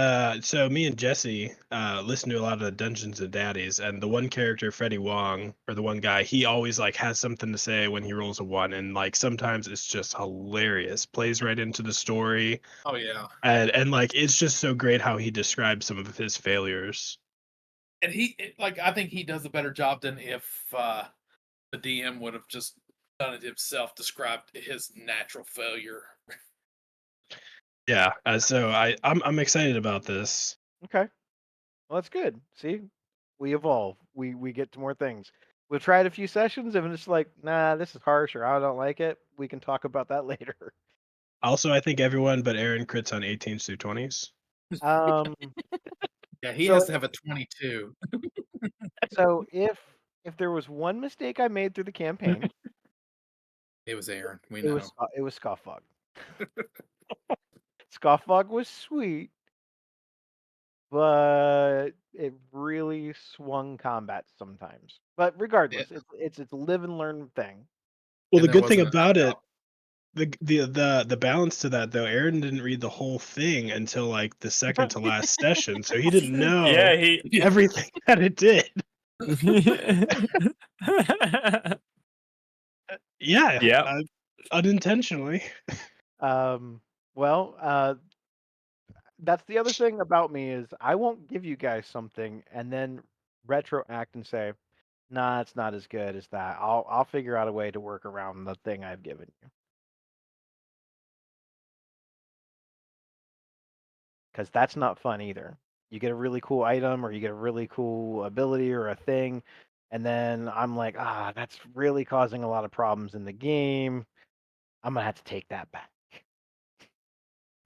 so me and Jesse listen to a lot of the Dungeons and Daddies, and the one character, Freddie Wong, or the one guy, he always like has something to say when he rolls a one, and like sometimes it's just hilarious, plays right into the story, Oh yeah, and like it's just so great how he describes some of his failures. and I think he does a better job than if the DM would have just done it himself, described his natural failure. Yeah, so I'm excited about this. Okay. Well, that's good. See, we evolve. We get to more things. We'll try it a few sessions. If it's like, nah, this is harsh, or I don't like it, we can talk about that later. Also, I think everyone but Aaron crits on 18s through 20s. Um. Yeah, he So has to have a 22. so if there was one mistake I made through the campaign, It was Aaron. We it know. was it was Scoffog. Scoffog was sweet, but it really swung combat sometimes. But Yeah. regardless, it's a live and learn thing. Well, And the there good thing wasn't about enough. it, the balance to that though, Aaron didn't read the whole thing until like the second to last session, so he didn't know Yeah, he. everything that it did. Yeah, Yeah. unintentionally. Um, well, that's the other thing about me is I won't give you guys something and then retroact and say, "Nah, it's not as good as that." I'll figure out a way to work around the thing I've given you. Because that's not fun either. You get a really cool item or you get a really cool ability or a thing, and then I'm like, that's really causing a lot of problems in the game. I'm gonna have to take that back.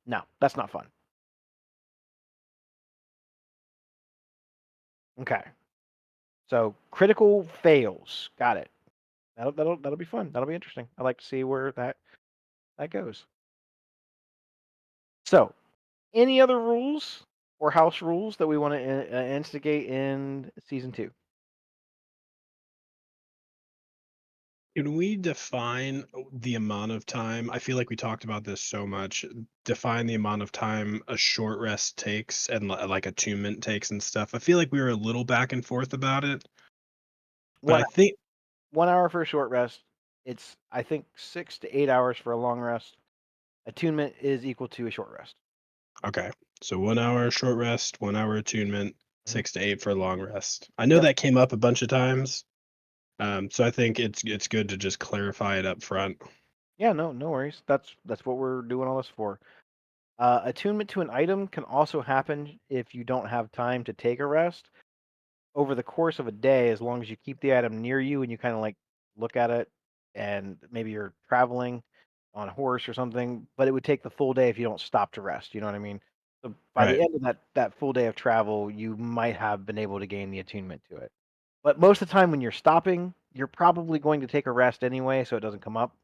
No, that's not fun. Okay. So critical fails. Got it. That'll be fun. That'll be interesting. I like to see where that goes. So, any other rules or house rules that we want to instigate in season 2? Can we define the amount of time? I feel like we talked about this so much. Define the amount of time a short rest takes and like attunement takes and stuff. I feel like we were a little back and forth about it, but One I think 1 hour for a short rest. It's I think 6 to 8 hours for a long rest. Attunement is equal to a short rest. okay. So 1 hour short rest, 1 hour attunement, Mhm. 6 to 8 for a long rest. I know Yep. that came up a bunch of times. So I think it's good to just clarify it up front. Yeah, no worries. That's what we're doing all this for. Attunement to an item can also happen if you don't have time to take a rest over the course of a day, as long as you keep the item near you and you kind of like look at it, and maybe you're traveling on a horse or something. But it would take the full day if you don't stop to rest. You know what I mean? So by the Right. end of that full day of travel, you might have been able to gain the attunement to it. But most of the time, when you're stopping, you're probably going to take a rest anyway, so it doesn't come up.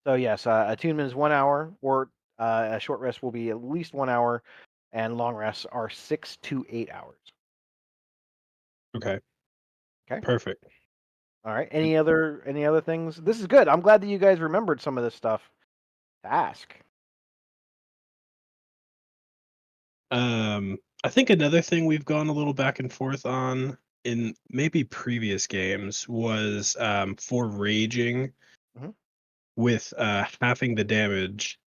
So yes, attunement is 1 hour, or a short rest will be at least 1 hour, and long rests are 6 to 8 hours. Okay. Okay. Perfect. All right. Any other things? This is good. I'm glad that you guys remembered some of this stuff to ask. I think another thing we've gone a little back and forth on in maybe previous games was for raging Mhm. with halving the damage.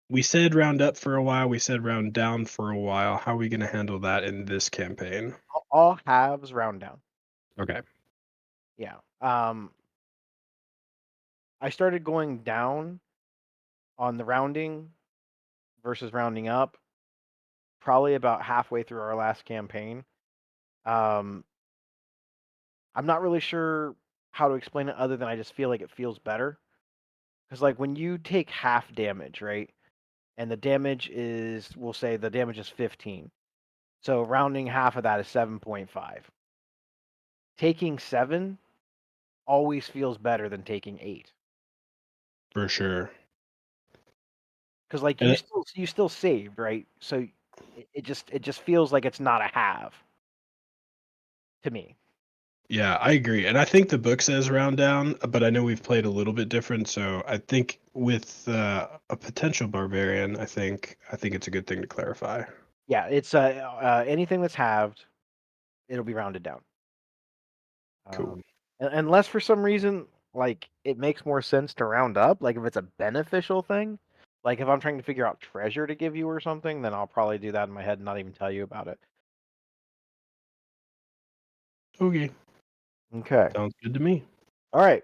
We said round up for a while, we said round down for a while. How are we going to handle that in this campaign? All halves round down. Okay. Yeah. I started going down on the rounding versus rounding up probably about halfway through our last campaign. Um, I'm not really sure how to explain it other than I just feel like it feels better. Because like when you take half damage, right? And the damage is, we'll say the damage is 15. So rounding half of that is 7.5. Taking 7 always feels better than taking 8. For sure. Because like And you still saved, right? So it just feels like it's not a half to me. yeah, I agree. And I think the book says round down, but I know we've played a little bit different. So I think with a potential barbarian, I think it's a good thing to clarify. Yeah, it's anything that's halved, it'll be rounded down. Cool. Unless for some reason, like it makes more sense to round up, like if it's a beneficial thing, like if I'm trying to figure out treasure to give you or something, then I'll probably do that in my head and not even tell you about it. Okay. Okay. Sounds good to me. All right.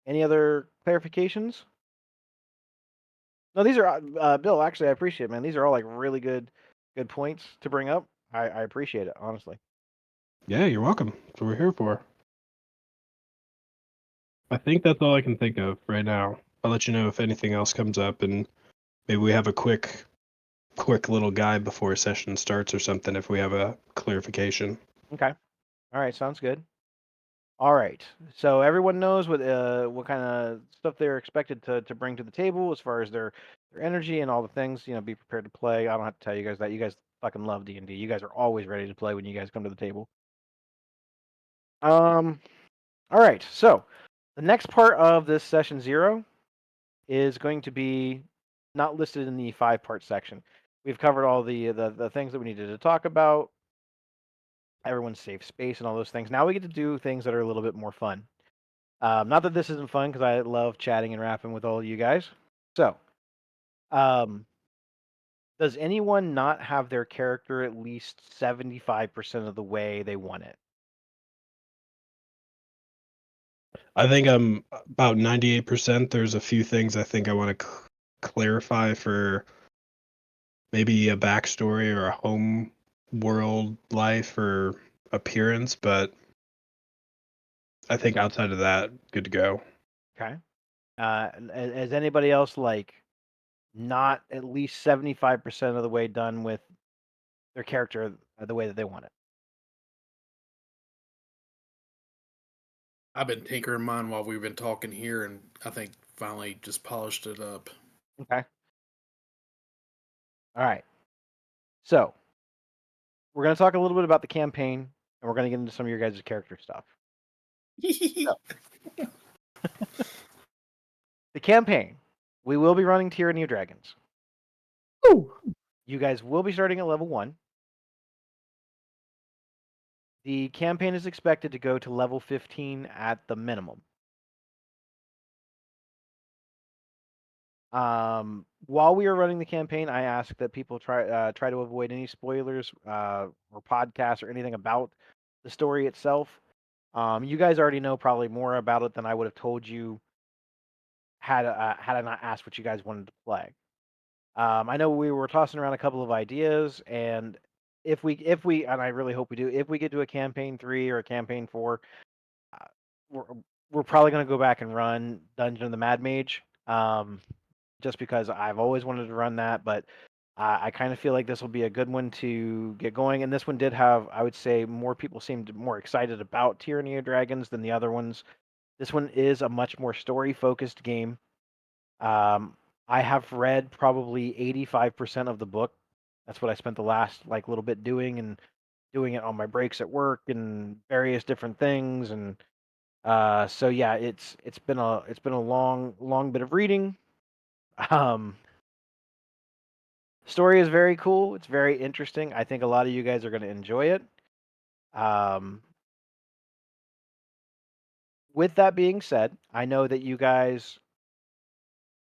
Any other clarifications? No, these are Bill. Actually, I appreciate it, man. These are all like really good points to bring up. I appreciate it, honestly. Yeah, you're welcome. That's what we're here for. I think that's all I can think of right now. I'll let you know if anything else comes up, and maybe we have a quick little guide before a session starts or something if we have a clarification. Okay. All right. Sounds good. All right. So everyone knows what kind of stuff they're expected to bring to the table as far as their energy and all the things. Be prepared to play. I don't have to tell you guys that. You guys fucking love D&D. You guys are always ready to play when you guys come to the table. All right. So the next part of this session 0 is going to be not listed in the 5-part section. We've covered all the things that we needed to talk about. Everyone's safe space and all those things. Now we get to do things that are a little bit more fun. Not that this isn't fun because I love chatting and rapping with all of you guys. So, does anyone not have their character at least 75% of the way they want it? I think I'm about 98%. There's a few things I think I want to clarify for maybe a backstory or a home world life or appearance, but I think outside of that, good to go. Okay. Is anybody else like not at least 75% of the way done with their character the way that they want it? I've been tinkering mine while we've been talking here, and I think finally just polished it up. Okay. All right. So, we're going to talk a little bit about the campaign, and we're going to get into some of your guys' character stuff. The campaign. We will be running Tyranny of Dragons. Ooh. You guys will be starting at level 1. The campaign is expected to go to level 15 at the minimum. While we are running the campaign, I ask that people try to avoid any spoilers or podcasts or anything about the story itself. You guys already know probably more about it than I would have told you had I not asked what you guys wanted to play. I know we were tossing around a couple of ideas, and if we and I really hope we do, if we get to a campaign 3 or a campaign 4, uh, we're we're probably going to go back and run Dungeon of the Mad Mage, just because I've always wanted to run that, but I kind of feel like this will be a good one to get going. And this one did have, I would say, more people seemed more excited about Tyranny of Dragons than the other ones. This one is a much more story-focused game. I have read probably 85% of the book. That's what I spent the last like little bit doing, and doing it on my breaks at work and various different things. And so yeah, it's been a long bit of reading. Um, Story is very cool. It's very interesting. I think a lot of you guys are going to enjoy it. Um, with that being said, I know that you guys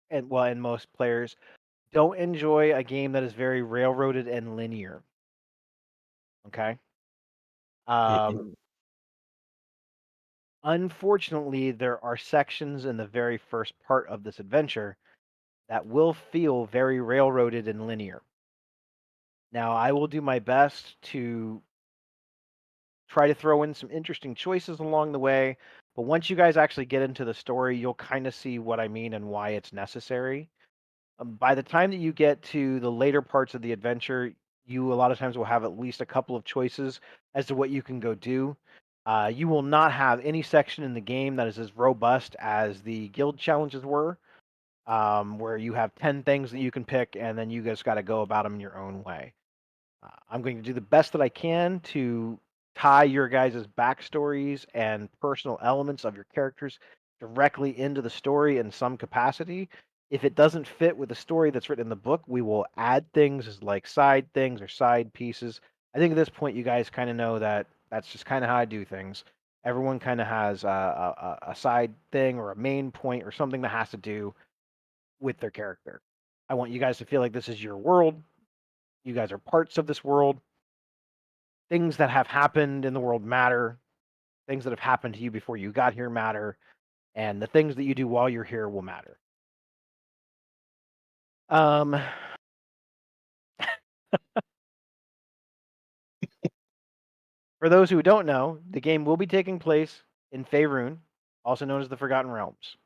and most players don't enjoy a game that is very railroaded and linear. Okay. Um, Unfortunately, there are sections in the very first part of this adventure that will feel very railroaded and linear. Now, I will do my best to try to throw in some interesting choices along the way, but once you guys actually get into the story, you'll kind of see what I mean and why it's necessary. By the time that you get to the later parts of the adventure, you a lot of times will have at least a couple of choices as to what you can go do. You will not have any section in the game that is as robust as the guild challenges were, where you have 10 things that you can pick and then you just got to go about them your own way. I'm going to do the best that I can to tie your guys' backstories and personal elements of your characters directly into the story in some capacity. If it doesn't fit with the story that's written in the book, we will add things as like side things or side pieces. I think at this point, you guys kind of know that that's just kind of how I do things. Everyone kind of has a side thing or a main point or something that has to do with their character. I want you guys to feel like this is your world. You guys are parts of this world. Things that have happened in the world matter. Things that have happened to you before you got here matter. And the things that you do while you're here will matter. For those who don't know, the game will be taking place in Faerun, also known as the Forgotten Realms.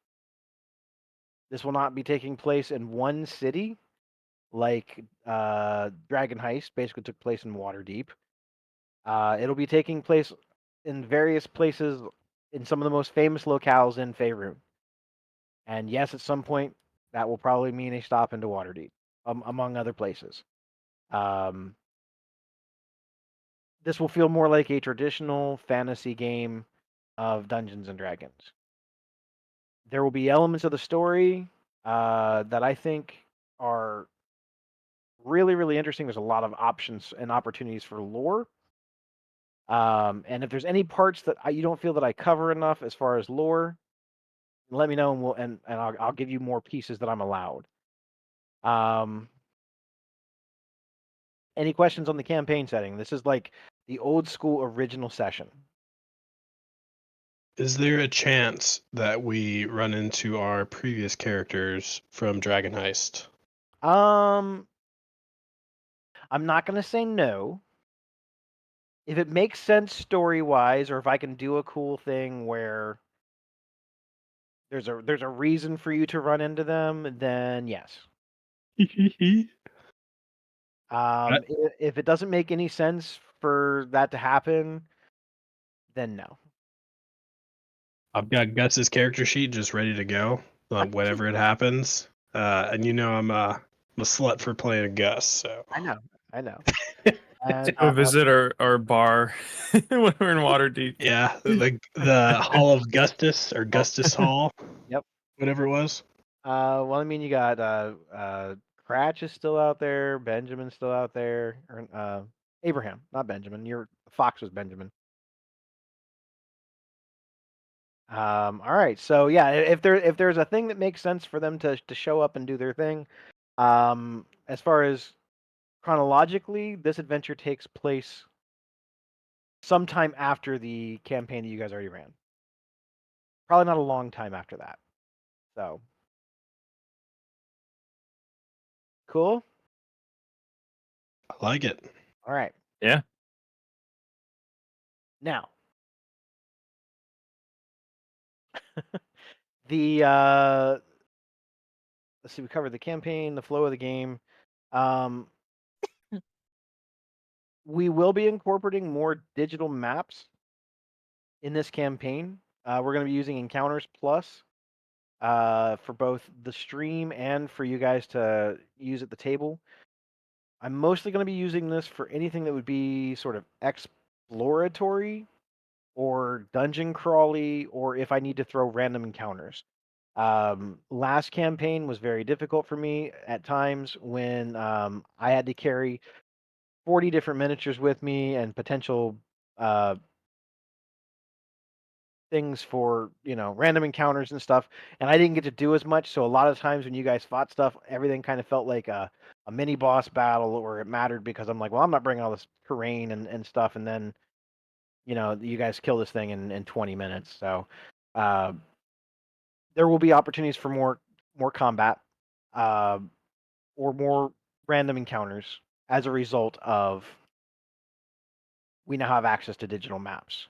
This will not be taking place in one city, like Dragon Heist basically took place in Waterdeep. It'll be taking place in various places in some of the most famous locales in Faerun. And yes, at some point, that will probably mean a stop into Waterdeep, among other places. This will feel more like a traditional fantasy game of Dungeons and Dragons. There will be elements of the story that I think are really, really interesting. There's a lot of options and opportunities for lore. And if there's any parts that you don't feel that I cover enough as far as lore, let me know, and I'll give you more pieces that I'm allowed. Any questions on the campaign setting? This is like the old school original session. Is there a chance that we run into our previous characters from Dragon Heist? I'm not gonna say no. If it makes sense story wise, or if I can do a cool thing where there's a reason for you to run into them, then yes. If it doesn't make any sense for that to happen, then no. I've got Gus's character sheet just ready to go whenever it happens. And I'm a slut for playing Gus. So I know. To go visit our bar when we're in Waterdeep. yeah, the Hall of Gustus or Gustus Hall. Yep. Whatever it was. Well, I mean, you got Cratch is still out there, Benjamin's still out there, or Abraham, not Benjamin. Your Fox was Benjamin. All right, so yeah, if there's a thing that makes sense for them to show up and do their thing, as far as chronologically, this adventure takes place sometime after the campaign that you guys already ran. Probably not a long time after that. So cool. I like it. All right. Yeah. Now, the let's see, we covered the campaign, the flow of the game. We will be incorporating more digital maps in this campaign. We're going to be using Encounters Plus for both the stream and for you guys to use at the table. I'm mostly going to be using this for anything that would be sort of exploratory or dungeon crawly, or if I need to throw random encounters. Last campaign was very difficult for me at times when I had to carry 40 different miniatures with me and potential things for random encounters and stuff, and I didn't get to do as much. So a lot of times when you guys fought stuff, everything kind of felt like a mini boss battle, or it mattered because I'm like, well, I'm not bringing all this terrain and stuff, and then you guys kill this thing in 20 minutes. So there will be opportunities for more combat or more random encounters as a result of we now have access to digital maps.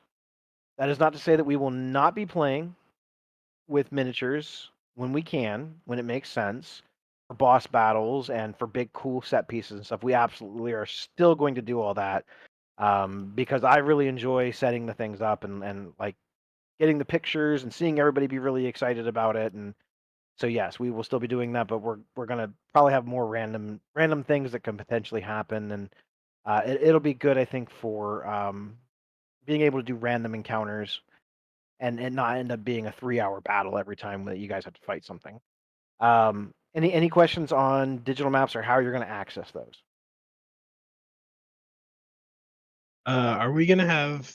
That is not to say that we will not be playing with miniatures when we can, when it makes sense, for boss battles and for big cool set pieces and stuff. We absolutely are still going to do all that because I really enjoy setting the things up and like getting the pictures and seeing everybody be really excited about it. And so yes, we will still be doing that, but we're gonna probably have more random things that can potentially happen, and it'll be good, I think, for being able to do random encounters and not end up being a 3-hour battle every time that you guys have to fight something. Any questions on digital maps or how you're going to access those? Are we gonna have?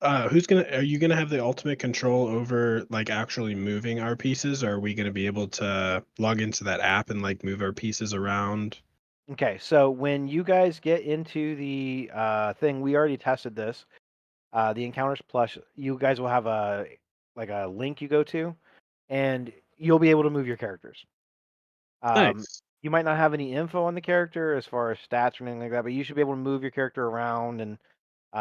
Are you gonna have the ultimate control over like actually moving our pieces? Or are we gonna be able to log into that app and like move our pieces around? Okay, so when you guys get into the thing, we already tested this. The Encounters Plus, you guys will have a link you go to, and you'll be able to move your characters. Nice. You might not have any info on the character as far as stats or anything like that, but you should be able to move your character around, and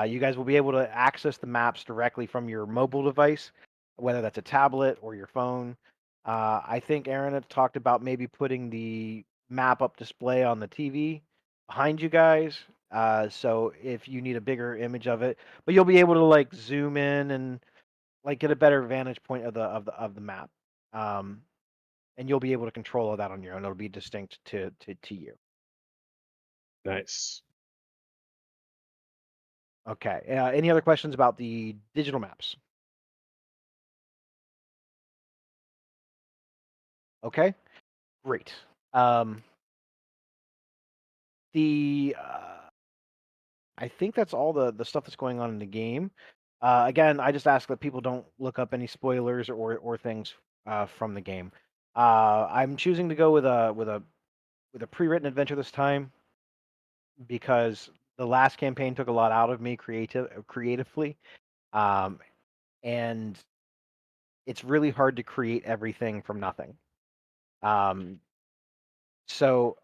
you guys will be able to access the maps directly from your mobile device, whether that's a tablet or your phone. I think Aaron had talked about maybe putting the map up display on the TV behind you guys. So if you need a bigger image of it, but you'll be able to like zoom in and like get a better vantage point of the map. Um, and you'll be able to control all that on your own. It'll be distinct to you. Nice. Okay. Any other questions about the digital maps? Okay. Great. The I think that's all the stuff that's going on in the game. Again, I just ask that people don't look up any spoilers or things from the game. I'm choosing to go with a pre-written adventure this time because the last campaign took a lot out of me creatively, um, and it's really hard to create everything from nothing. Um, so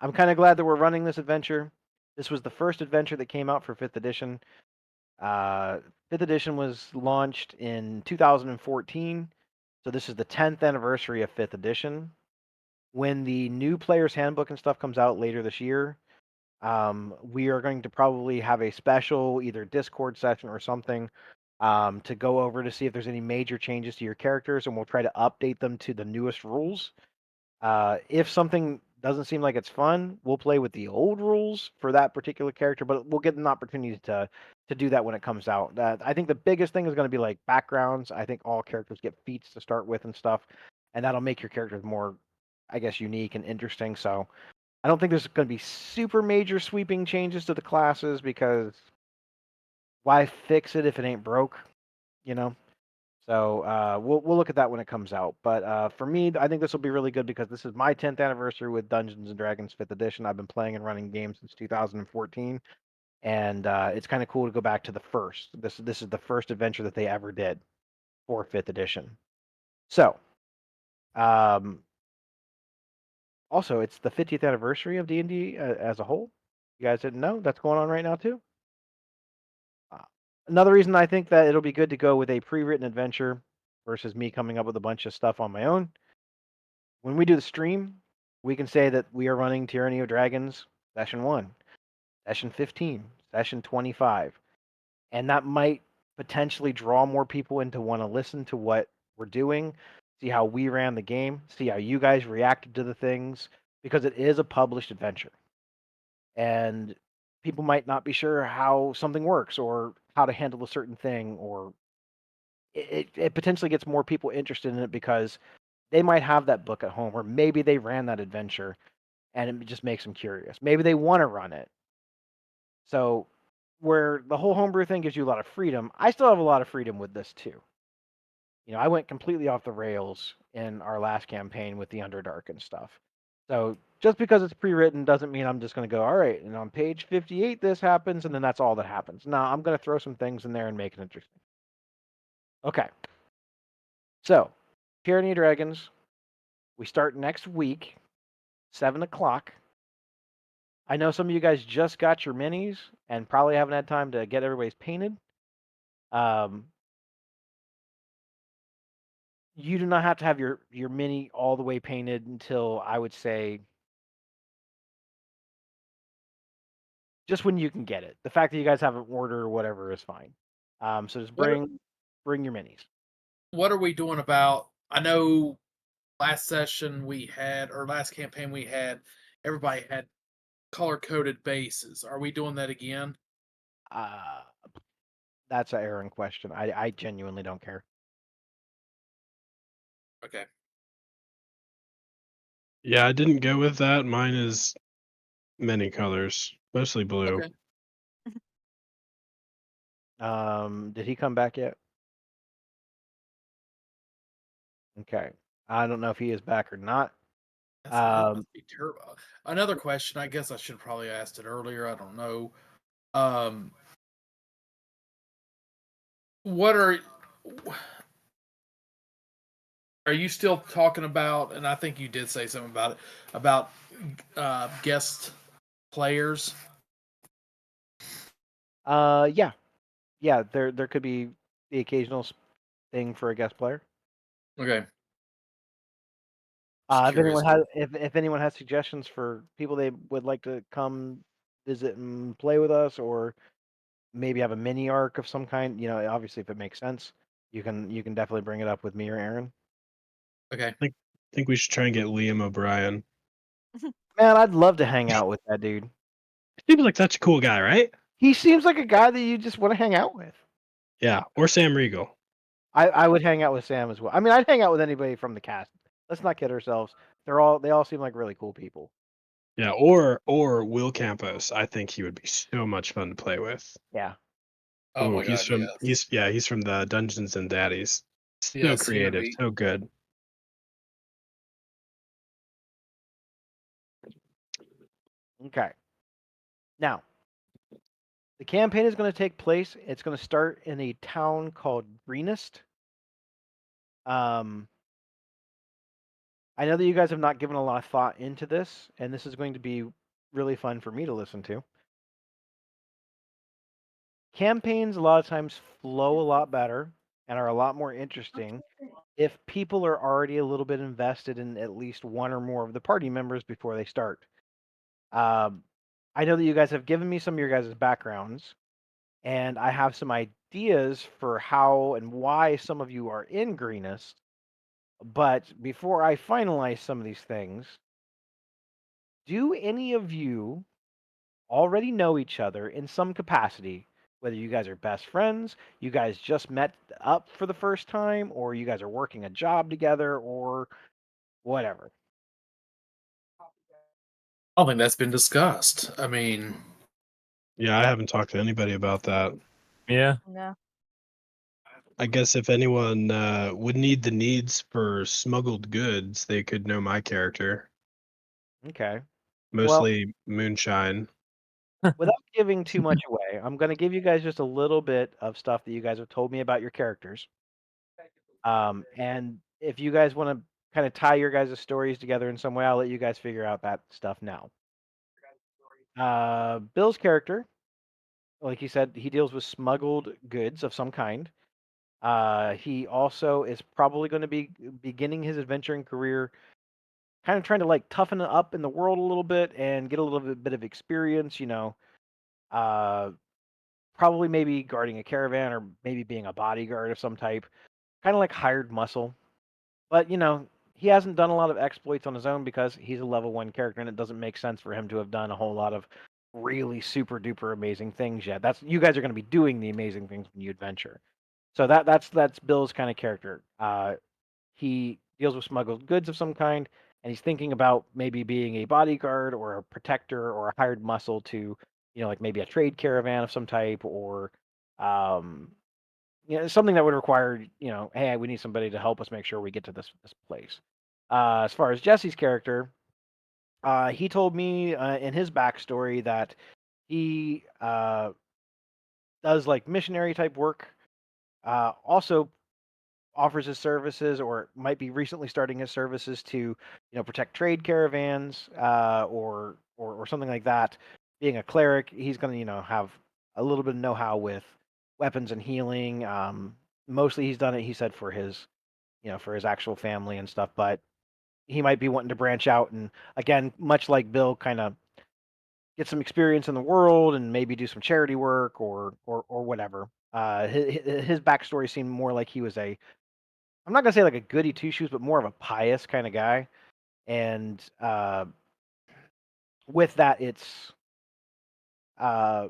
I'm kind of glad that we're running this adventure. This was the first adventure that came out for 5th edition. Uh, 5th edition was launched in 2014, so this is the 10th anniversary of 5th edition. When the new player's handbook and stuff comes out later this year, we are going to probably have a special either Discord session or something to go over to see if there's any major changes to your characters, and we'll try to update them to the newest rules. If something doesn't seem like it's fun, we'll play with the old rules for that particular character, but we'll get an opportunity to do that when it comes out. I think the biggest thing is going to be like backgrounds. I think all characters get feats to start with and stuff, and that'll make your characters more, I guess, unique and interesting. So I don't think there's going to be super major sweeping changes to the classes because why fix it if it ain't broke, you know? So we'll look at that when it comes out. But for me, I think this will be really good because this is my 10th anniversary with Dungeons and Dragons 5th edition. I've been playing and running games since 2014, and it's kind of cool to go back to the first. This is the first adventure that they ever did for 5th edition. So um, also, it's the 50th anniversary of D&D as a whole. You guys didn't know that's going on right now too. Another reason I think that it'll be good to go with a pre-written adventure versus me coming up with a bunch of stuff on my own. When we do the stream, we can say that we are running Tyranny of Dragons session 1, session 15, session 25. And that might potentially draw more people in to want to listen to what we're doing, see how we ran the game, see how you guys reacted to the things, because it is a published adventure. And people might not be sure how something works or how to handle a certain thing, or it potentially gets more people interested in it because they might have that book at home, or maybe they ran that adventure and it just makes them curious. Maybe they want to run it. So, where the whole homebrew thing gives you a lot of freedom, I still have a lot of freedom with this too. I went completely off the rails in our last campaign with the Underdark and stuff. So, just because it's pre-written doesn't mean I'm just going to go, all right, and on page 58 this happens, and then that's all that happens. No, I'm going to throw some things in there and make it interesting. Okay. So, Tyranny of Dragons, we start next week, 7 o'clock. I know some of you guys just got your minis and probably haven't had time to get everybody's painted. Um, you do not have to have your mini all the way painted until I would say just when you can get it. The fact that you guys have an order or whatever is fine. So just What bring your minis. what are we doing about? I know last session we had, or last campaign we had, everybody had color coded bases. Are we doing that again? Uh, that's an Aaron question. I genuinely don't care. Okay. Yeah, I didn't go with that. Mine is many colors, mostly blue. Okay. Did he come back yet? Okay. I don't know if he is back or not. That must be terrible. Another question. I guess I should have probably asked it earlier. I don't know. What are you still talking about? And I think you did say something about it about guest players. Yeah, yeah. There could be the occasional thing for a guest player. Okay. Just If anyone curious. has if anyone has suggestions for people they would like to come visit and play with us, or maybe have a mini arc of some kind, obviously if it makes sense, you can definitely bring it up with me or Aaron. Okay. Think we should try and get Liam O'Brien. Man, I'd love to hang out with that dude. Seems like such a cool guy, right? He seems like a guy that you just want to hang out with. Yeah, or Sam Riegel. I would hang out with Sam as well. I mean, I'd hang out with anybody from the cast. Let's not kid ourselves. They all seem like really cool people. Yeah, or Will Campos. I think he would be so much fun to play with. Yeah. Oh Oh, my God. Yes. he's from the Dungeons and Daddies. So Yes. He would creative, be. so good. Okay. Now, the campaign is going to take place. It's going to start in a town called Greenest. I know that you guys have not given a lot of thought into this, and this is going to be really fun for me to listen to. Campaigns a lot of times flow a lot better and are a lot more interesting if people are already a little bit invested in at least one or more of the party members before they start. Um, I know that you guys have given me some of your guys' backgrounds, and I have some ideas for how and why some of you are in Greenest. But before I finalize some of these things, do any of you already know each other in some capacity? Whether you guys are best friends, you guys just met up for the first time, or you guys are working a job together, or whatever. I don't think that's been discussed. I mean, Yeah, I haven't talked to anybody about that. Yeah. No. I guess if anyone would need the needs for smuggled goods, they could know my character. Okay. Well, Mostly moonshine. without giving too much away, I'm going to give you guys just a little bit of stuff that you guys have told me about your characters. And if you guys want to kind of tie your guys' stories together in some way, I'll let you guys figure out that stuff now. Bill's character, like he said, he deals with smuggled goods of some kind. He also is probably going to be beginning his adventuring career, kind of trying to like toughen up in the world a little bit and get a little bit of experience. Uh, probably maybe guarding a caravan or maybe being a bodyguard of some type, kind of like hired muscle. But he hasn't done a lot of exploits on his own because he's a level 1 character, and it doesn't make sense for him to have done a whole lot of really super duper amazing things yet. That's You guys are going to be doing the amazing things when you adventure. So that's Bill's kind of character. He deals with smuggled goods of some kind, and he's thinking about maybe being a bodyguard or a protector or a hired muscle to, like maybe a trade caravan of some type, or um, something that would require, hey, we need somebody to help us make sure we get to this place. As far as Jesse's character, he told me in his backstory that he does like missionary type work. Also offers his services, or might be recently starting his services to, protect trade caravans, or something like that. Being a cleric, he's going to, have a little bit of know-how with weapons and healing. Mostly, he's done it, he said, for his, for his actual family and stuff. But he might be wanting to branch out and, again, much like Bill, kind of get some experience in the world and maybe do some charity work or whatever. His backstory seemed more like he was I'm not gonna say like a goody two shoes, but more of a pious kind of guy. And with that, it's uh,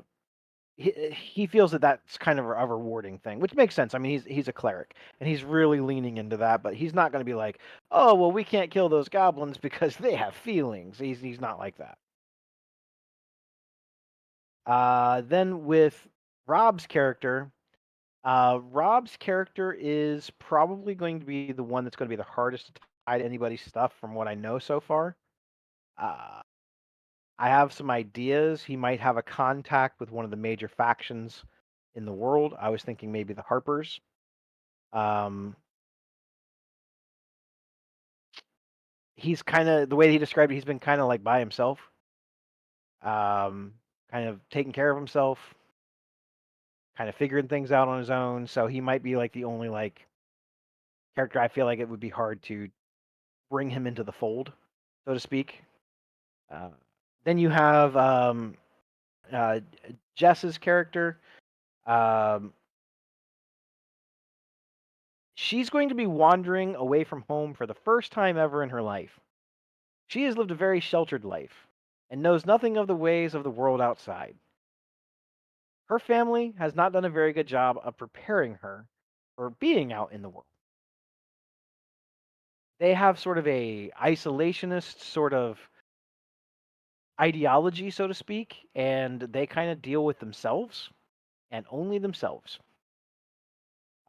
he feels that that's kind of a rewarding thing, which makes sense. I mean, he's a cleric, and he's really leaning into that. But he's not going to be like, oh well, we can't kill those goblins because they have feelings. He's not like that. Then with Rob's character, Rob's character is probably going to be the one that's going to be the hardest to tie to anybody's stuff from what I know so far. I have some ideas. He might have a contact with one of the major factions in the world. I was thinking maybe the Harpers. He's kind of, the way he described it, he's been kind of like by himself, kind of taking care of himself, kind of figuring things out on his own. So he might be like the only like character I feel like it would be hard to bring him into the fold, so to speak. Then you have Jess's character. She's going to be wandering away from home for the first time ever in her life. She has lived a very sheltered life and knows nothing of the ways of the world outside. Her family has not done a very good job of preparing her for being out in the world. They have sort of a isolationist sort of ideology, so to speak, and they kind of deal with themselves and only themselves.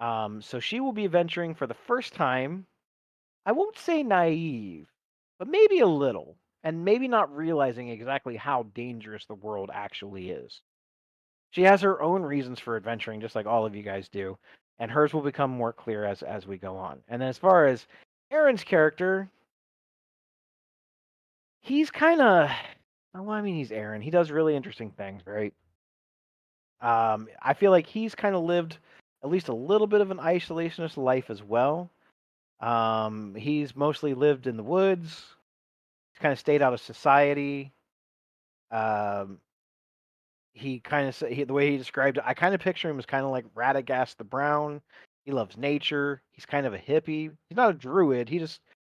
So she will be venturing for the first time. I won't say naive, but maybe a little, and maybe not realizing exactly how dangerous the world actually is. She has her own reasons for adventuring, just like all of you guys do, and hers will become more clear as we go on. And then as far as Aaron's character, he's kind of, well, I mean, he's Aaron. He does really interesting things, right? I feel like he's kind of lived at least a little bit of an isolationist life as well. He's mostly lived in the woods. He's kind of stayed out of society. Um, he kind of the way he described it, I kind of picture him as kind of like Radagast the Brown. He loves nature. He's kind of a hippie. He's not a druid. He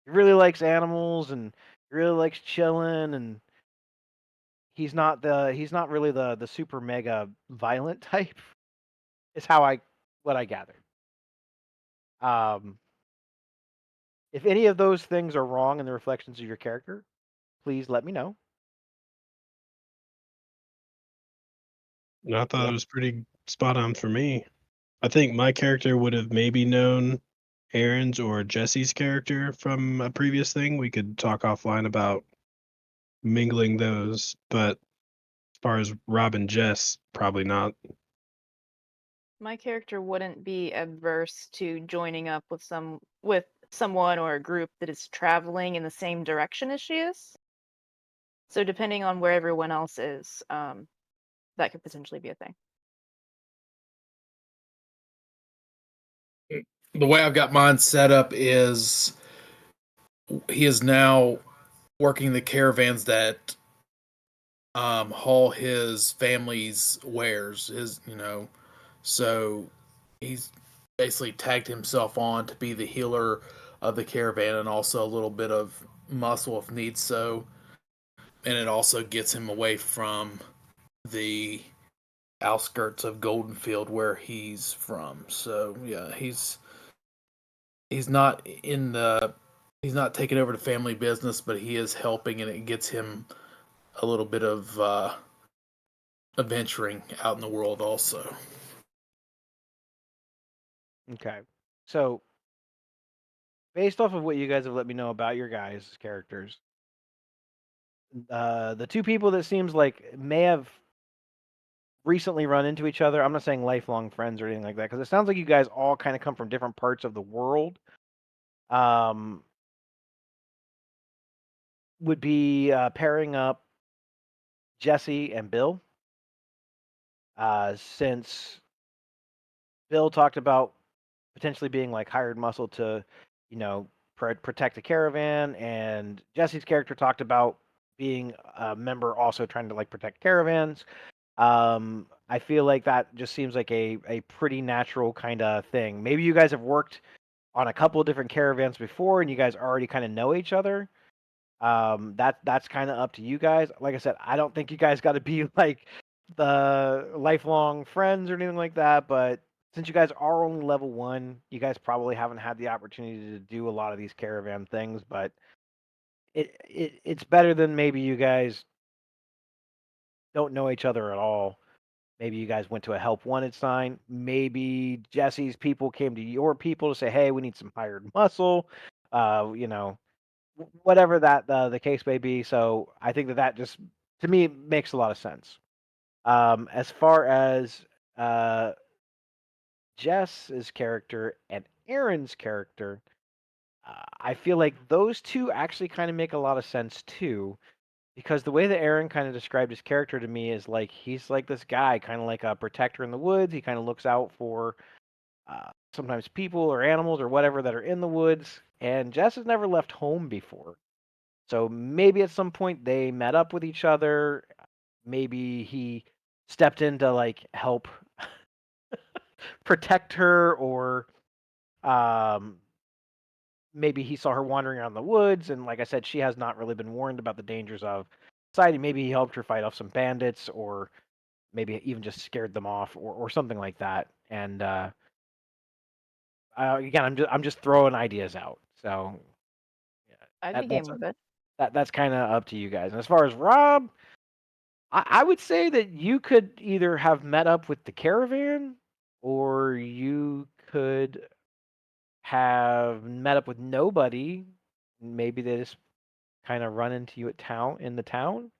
really likes animals and he really likes chilling, and he's not really the super mega violent type. Is what I gathered. If any of those things are wrong in the reflections of your character, please let me know. No, I thought it was pretty spot on for me. I think my character would have maybe known Aaron's or Jesse's character from a previous thing. We could talk offline about mingling those, but as far as Rob and Jess, probably not. My character wouldn't be adverse to joining up with someone or a group that is traveling in the same direction as she is. So depending on where everyone else is, that could potentially be a thing. The way I've got mine set up is he is now working the caravans that haul his family's wares. So he's basically tagged himself on to be the healer of the caravan and also a little bit of muscle if needs so. And it also gets him away from the outskirts of Goldenfield where he's from. So yeah, he's not he's not taking over the family business, but he is helping, and it gets him a little bit of adventuring out in the world also. Okay. So, based off of what you guys have let me know about your guys' characters, the two people that seems like may have recently run into each other, I'm not saying lifelong friends or anything like that, because it sounds like you guys all kind of come from different parts of the world. Would be pairing up Jesse and Bill. Since Bill talked about potentially being like hired muscle to, protect a caravan, and Jesse's character talked about being a member also trying to like protect caravans. I feel like that just seems like a pretty natural kind of thing. Maybe you guys have worked on a couple of different caravans before, and you guys already kind of know each other. That's kind of up to you guys. Like I said, I don't think you guys got to be like the lifelong friends or anything like that, but since you guys are only level 1, you guys probably haven't had the opportunity to do a lot of these caravan things, but it's better than maybe you guys don't know each other at all. Maybe you guys went to a help wanted sign. Maybe Jesse's people came to your people to say, "Hey, we need some hired muscle." You know, whatever that the case may be. So I think that just to me makes a lot of sense. As far as uh, Jess's character and Aaron's character, I feel like those two actually kind of make a lot of sense too. Because the way that Aaron kind of described his character to me is like he's like this guy, kind of like a protector in the woods. He kind of looks out for sometimes people or animals or whatever that are in the woods. And Jess has never left home before. So maybe at some point they met up with each other. Maybe he stepped in to like help protect her, or um, maybe he saw her wandering around the woods. And like I said, she has not really been warned about the dangers of society. Maybe he helped her fight off some bandits, or maybe even just scared them off, or something like that. And again, I'm just throwing ideas out. So yeah, I'd be game with it. that's kind of up to you guys. And as far as Rob, I would say that you could either have met up with the caravan, or you could have met up with nobody. Maybe they just kind of run into you in the town,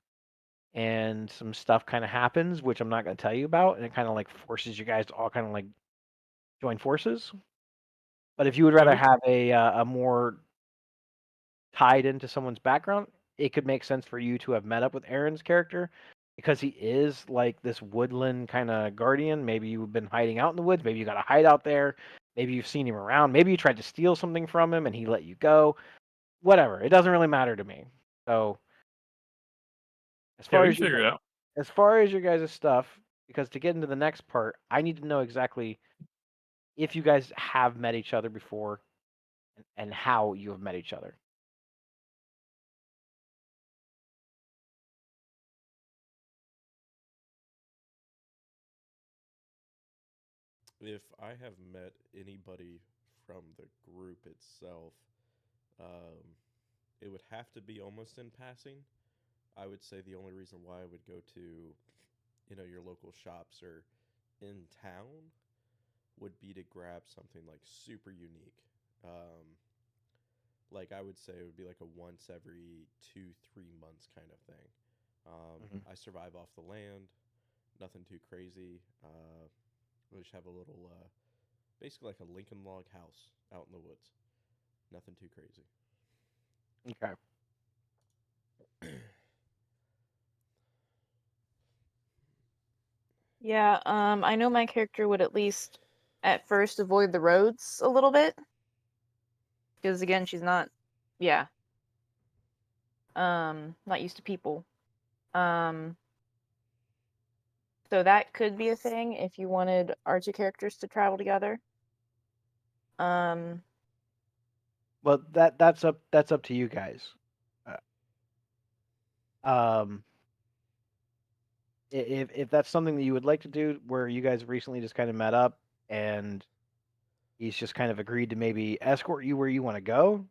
and some stuff kind of happens, which I'm not going to tell you about, and it kind of like forces you guys to all kind of like join forces. But if you would rather have a more tied into someone's background, it could make sense for you to have met up with Aaron's character, because he is like this woodland kind of guardian. Maybe you've been hiding out in the woods. Maybe you got a hideout there. Maybe you've seen him around. Maybe you tried to steal something from him and he let you go. Whatever. It doesn't really matter to me. So as Yeah, far we as can figure it out. as far as your guys' stuff, because to get into the next part, I need to know exactly if you guys have met each other before, and how you have met each other. If I have met anybody from the group itself, um, it would have to be almost in passing. I would say the only reason why I would go to, your local shops or in town would be to grab something like super unique. Um, like I would say it would be like a once every 2-3 months kind of thing. Mhm. I survive off the land, nothing too crazy. We just have a little, basically like a Lincoln log house out in the woods. Nothing too crazy. Okay. Yeah, I know my character would at least at first avoid the roads a little bit. Because again, she's not not used to people. Um so that could be a thing if you wanted our two characters to travel together. Um Well, that's up to you guys. Um, if that's something that you would like to do, where you guys recently just kind of met up, and he's just kind of agreed to maybe escort you where you want to go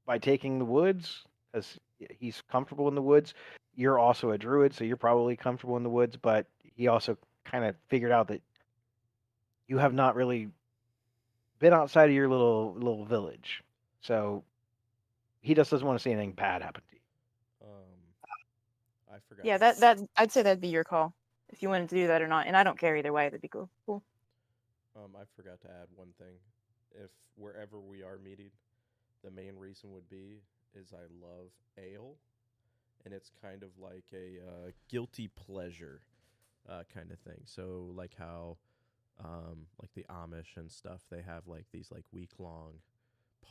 by taking the woods, because he's comfortable in the woods. You're also a druid, so you're probably comfortable in the woods, but he also kind of figured out that you have not really been outside of your little village. So he just doesn't want to see anything bad happen to you. I forgot. yeah, that I'd say that'd be your call if you wanted to do that or not. And I don't care either way, that'd be cool. I forgot to add one thing. If wherever we are meeting, the main reason would be is I love ale, and it's kind of like a guilty pleasure kind of thing. So like how like the Amish and stuff, they have like these like week-long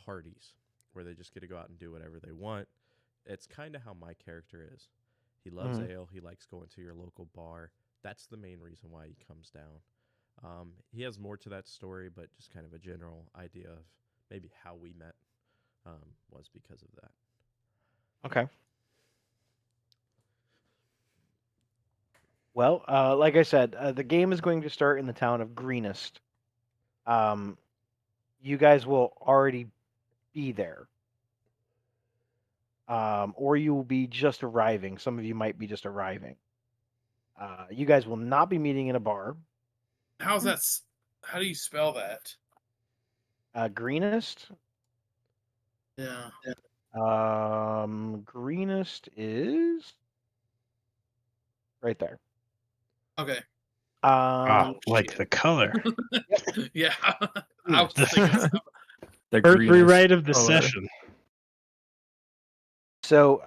parties where they just get to go out and do whatever they want. It's kind of how my character is. He loves Mhm. ale. He likes going to your local bar. That's the main reason why he comes down. He has more to that story, but just kind of a general idea of maybe how we met was because of that. Okay. Well, like I said, the game is going to start in the town of Greenest. You guys will already be there. Or you will be just arriving. Some of you might be just arriving. You guys will not be meeting in a bar. How's that? How do you spell that? Greenest. Yeah. Greenest is right there. Okay. Like the color. Yeah. I Greenest. was thinking something. The First greenest rewrite of the color. session. So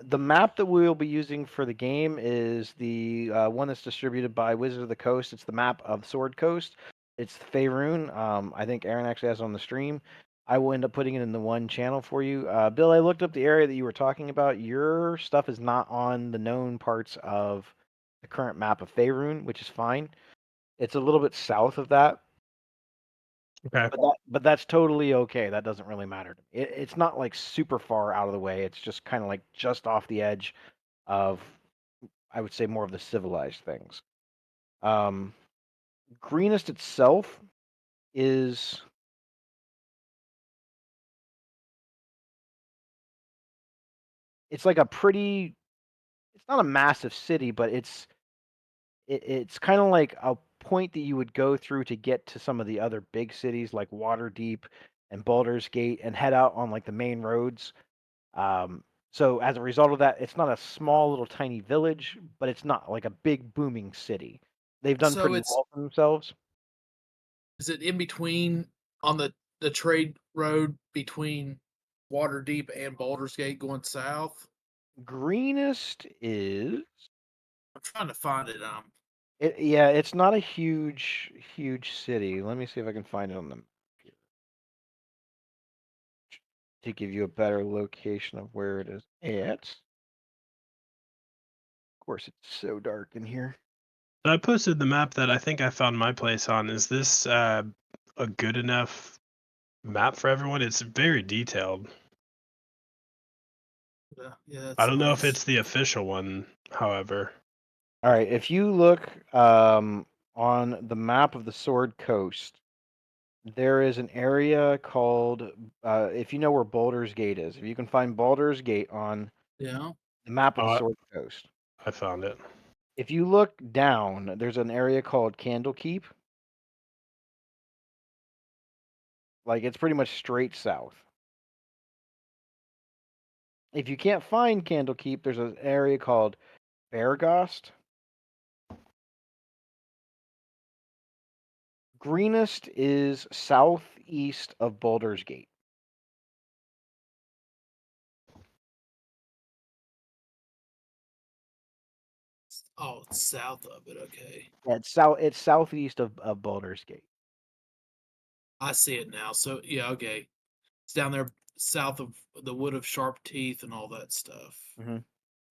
the map that we will be using for the game is the one that's distributed by Wizard of the Coast. It's the map of Sword Coast. It's Faerun. I think Aaron actually has it on the stream. I will end up putting it in the one channel for you. Bill, I looked up the area that you were talking about. Your stuff is not on the known parts of the current map of Faerun, which is fine. It's a little bit south of that. Okay. But that's totally okay. That doesn't really matter to me. It's not like super far out of the way. It's just kind of like just off the edge of, I would say, more of the civilized things. Greenest itself is it's like a pretty. It's not a massive city, but it's kind of like a point that you would go through to get to some of the other big cities like Waterdeep and Baldur's Gate and head out on like the main roads. So as a result of that, it's not a small little tiny village, but it's not like a big booming city. They've done So pretty it's well for themselves. is it in between on the trade road between Waterdeep and Baldur's Gate going south? Greenest is I'm trying to find it. yeah, it's not a huge city. Let me see if I can find it on the map here to give you a better location of where it is at. Of course, it's so dark in here. So I posted the map that I think I found my place on. Is this a good enough map for everyone? It's very detailed. Yeah, that's I don't know if nice. it's the official one, however. All right, if you look on the map of the Sword Coast, there is an area called, if you know where Baldur's Gate is, if you can find Baldur's Gate on Yeah. the map of the Oh, Sword Coast, I found it. if you look down, there's an area called Candlekeep. Like it's pretty much straight south. If you can't find Candlekeep, there's an area called Beargost. Greenest is southeast of Baldur's Gate. Oh, it's south of it. Okay. Yeah, it's southeast of Baldur's Gate. I see it now. So yeah, okay. It's down there south of the Wood of Sharp Teeth and all that stuff. Mm-hmm.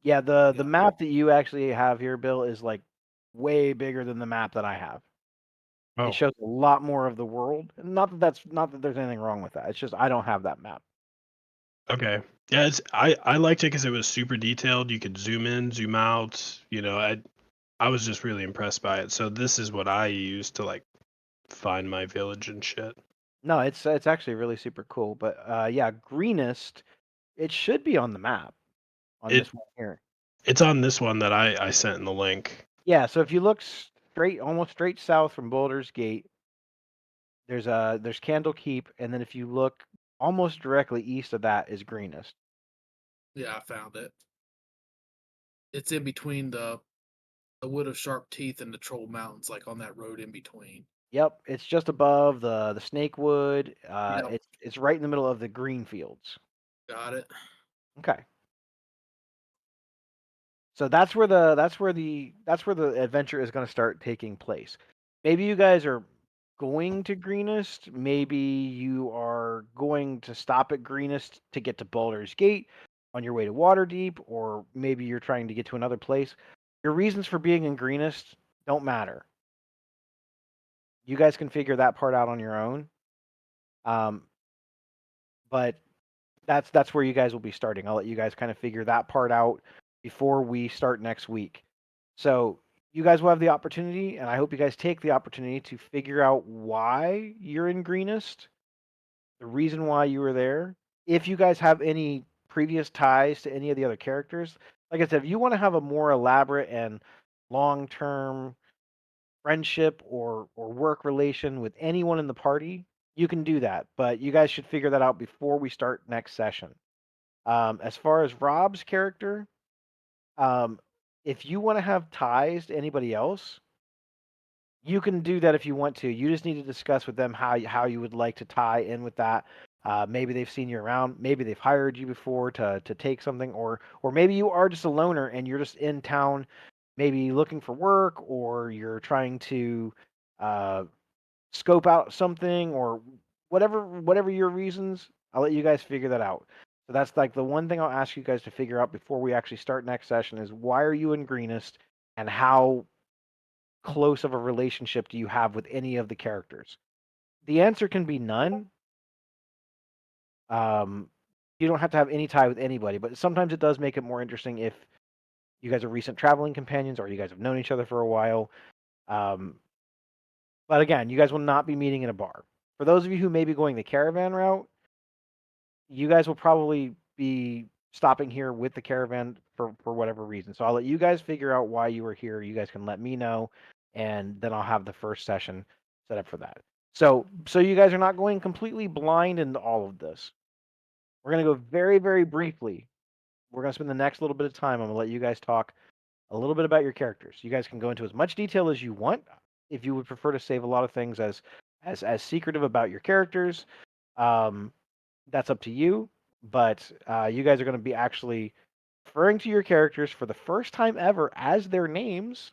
Yeah, the Yeah. map that you actually have here, Bill, is like way bigger than the map that I have. Oh, It shows a lot more of the world. Not that there's anything wrong with that. It's just I don't have that map. okay. Yeah, I liked it because it was super detailed. You could zoom in, zoom out. I was just really impressed by it. So this is what I use to like find my village and shit. No, it's actually really super cool. But yeah, Greenest, it should be on the map on It this one here. it's on this one that I sent in the link. Yeah, so if you look almost straight south from Baldur's Gate, there's Candlekeep, and then if you look almost directly east of that is Greenest. Yeah, I found it. It's in between the Wood of Sharp Teeth and the Troll Mountains, like on that road in between. Yep, it's just above the Snakewood. Yep. It's right in the middle of the green fields. Got it. Okay. So that's where the adventure is going to start taking place. Maybe you guys are going to Greenest. Maybe you are going to stop at Greenest to get to Baldur's Gate on your way to Waterdeep, or maybe you're trying to get to another place. Your reasons for being in Greenest don't matter. You guys can figure that part out on your own. But that's where you guys will be starting. I'll let you guys kind of figure that part out before we start next week. So you guys will have the opportunity, and I hope you guys take the opportunity to figure out why you're in Greenest, the reason why you were there. If you guys have any previous ties to any of the other characters, like I said, if you want to have a more elaborate and long-term friendship or work relation with anyone in the party, you can do that. But you guys should figure that out before we start next session. As far as Rob's character, um, if you want to have ties to anybody else, you can do that if you want to. You just need to discuss with them how you would like to tie in with that. Maybe they've seen you around. Maybe they've hired you before to take something, or maybe you are just a loner and you're just in town, maybe looking for work, or you're trying to uh, scope out something, or whatever your reasons. I'll let you guys figure that out. So that's like the one thing I'll ask you guys to figure out before we actually start next session is why are you in Greenest and how close of a relationship do you have with any of the characters? The answer can be none. Um, you don't have to have any tie with anybody, but sometimes it does make it more interesting if you guys are recent traveling companions or you guys have known each other for a while. Um, but again, you guys will not be meeting in a bar. For those of you who may be going the caravan route, you guys will probably be stopping here with the caravan for whatever reason. So I'll let you guys figure out why you were here. You guys can let me know, and then I'll have the first session set up for that. So you guys are not going completely blind into all of this. We're gonna go very, very briefly. We're gonna spend the next little bit of time. I'm gonna let you guys talk a little bit about your characters. You guys can go into as much detail as you want. If you would prefer to save a lot of things as secretive about your characters, um, that's up to you. But you guys are going to be actually referring to your characters for the first time ever as their names,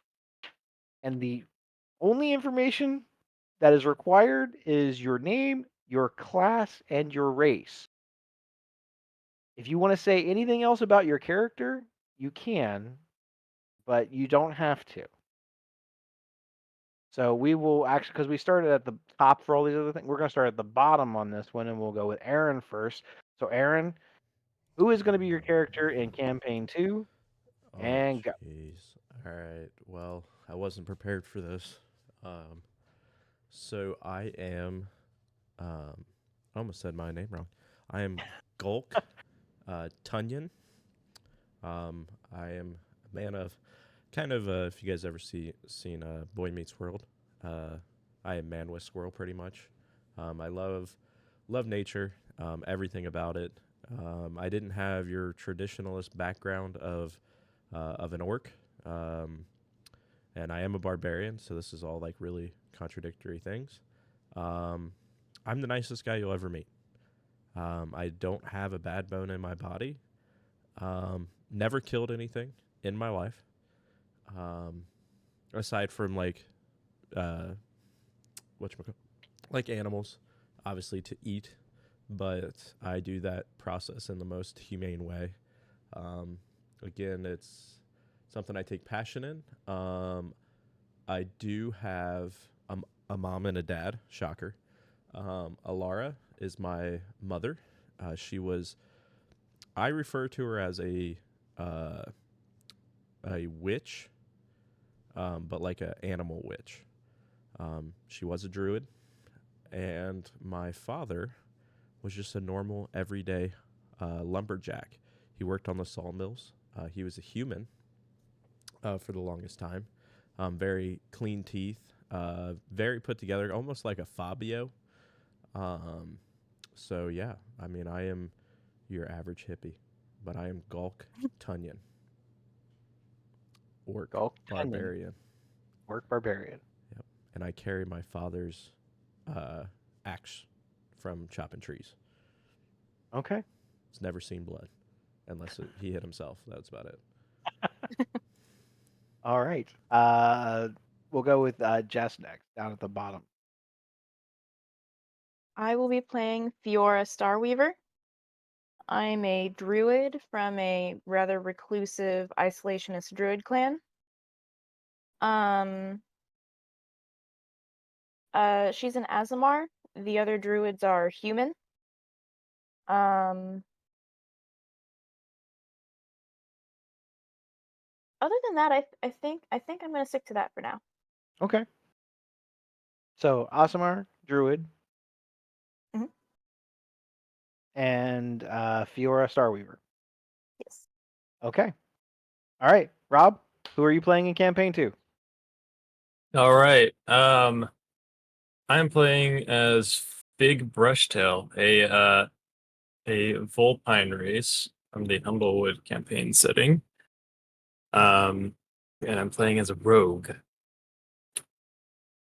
and the only information that is required is your name, your class, and your race. If you want to say anything else about your character, you can, but you don't have to. So we will actually, because we started at the top for all these other things, we're going to start at the bottom on this one, and we'll go with Aaron first. So Aaron, who is going to be your character in campaign 2? Oh, And go. jeez. All right. Well, I wasn't prepared for this. Um, so I am. I almost said my name wrong. I am Gulk Tunyon. I am a man of kind of. If you guys ever seen Boy Meets World, I am man with squirrel pretty much. I love nature, everything about it. I didn't have your traditionalist background of an orc, and I am a barbarian, so this is all like really contradictory things. Um, I'm the nicest guy you'll ever meet. I don't have a bad bone in my body. Never killed anything in my life, um, aside from uh, like animals, obviously to eat. But I do that process in the most humane way. Um, Again, it's something I take passion in. I do have a mom and a dad. Shocker. Alara is my mother. She was. I refer to her as uh, a witch, but like an animal witch. She was a druid, and my father was just a normal, everyday lumberjack. He worked on the sawmills. He was a human for the longest time. Very clean teeth, very put together, almost like a Fabio. Um, so yeah, I mean, I am your average hippie, but I am Gulk Tunyon, orc Gulk Tunyon, barbarian. orc barbarian. Yep, and I carry my father's axe from chopping trees. Okay. It's never seen blood, unless he hit himself. That's about it. All right. We'll go with Jess next, down at the bottom. I will be playing Fiora Starweaver. I'm a druid from a rather reclusive, isolationist druid clan. She's an Azamar. The other druids are human. Other than that, I think I'm gonna stick to that for now. Okay. So Asimar, Druid, Mhm. and Fiora, Starweaver. Yes. Okay. All right, Rob, who are you playing in campaign 2? All right. I'm playing as Fig Brushtail, a Vulpine race from the Humblewood campaign setting. And I'm playing as a rogue.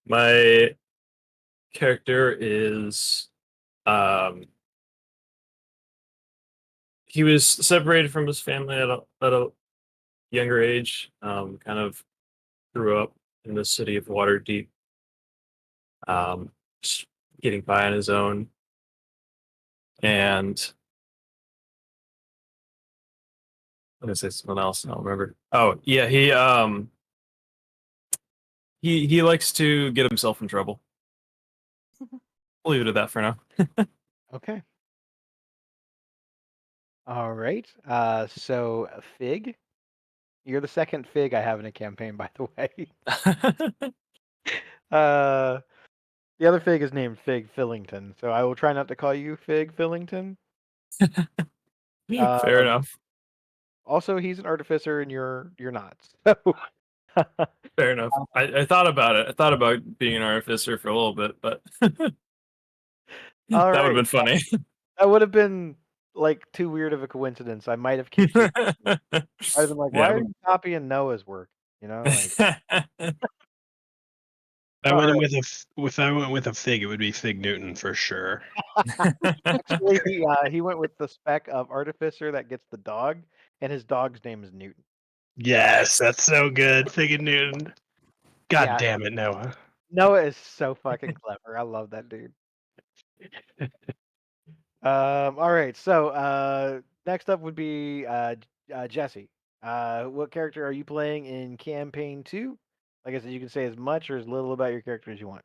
My character is he was separated from his family at a younger age. Kind of grew up in the city of Waterdeep, just getting by on his own. And I'm gonna say someone else. I don't remember. Oh yeah, he likes to get himself in trouble. We'll leave it at that for now. Okay. All right. So Fig, you're the second Fig I have in a campaign, by the way. Uh, the other Fig is named Fig Fillington, so I will try not to call you Fig Fillington. Fair enough. Also, he's an artificer, and you're not. So, Fair enough. I thought about it. I thought about being an artificer for a little bit, but that all would have right, been funny. that would have been like too weird of a coincidence. I might have kicked you. I'd have been like, "Why are Yeah. you copying Noah's work?" You know, like. I All went right. with if I went with a Fig, it would be Fig Newton for sure. Actually, he went with the spec of artificer that gets the dog, and his dog's name is Newton. Yes, that's so good, Fig and Newton. God Yeah, damn it, Noah. Noah is so fucking clever. I love that dude. All right. So, next up would be Jesse. What character are you playing in campaign 2? Like I said, you can say as much or as little about your character as you want.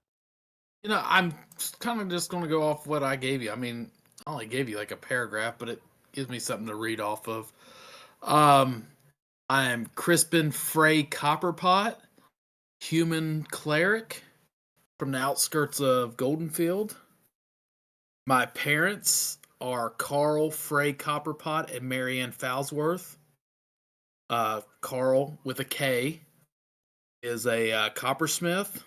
I'm kind of just going to go off what I gave you. I mean, I only gave you like a paragraph, but it gives me something to read off of. I am Crispin Frey Copperpot, human cleric from the outskirts of Goldenfield. My parents are Carl Frey Copperpot and Marianne Falsworth. Carl, with a K, is a coppersmith,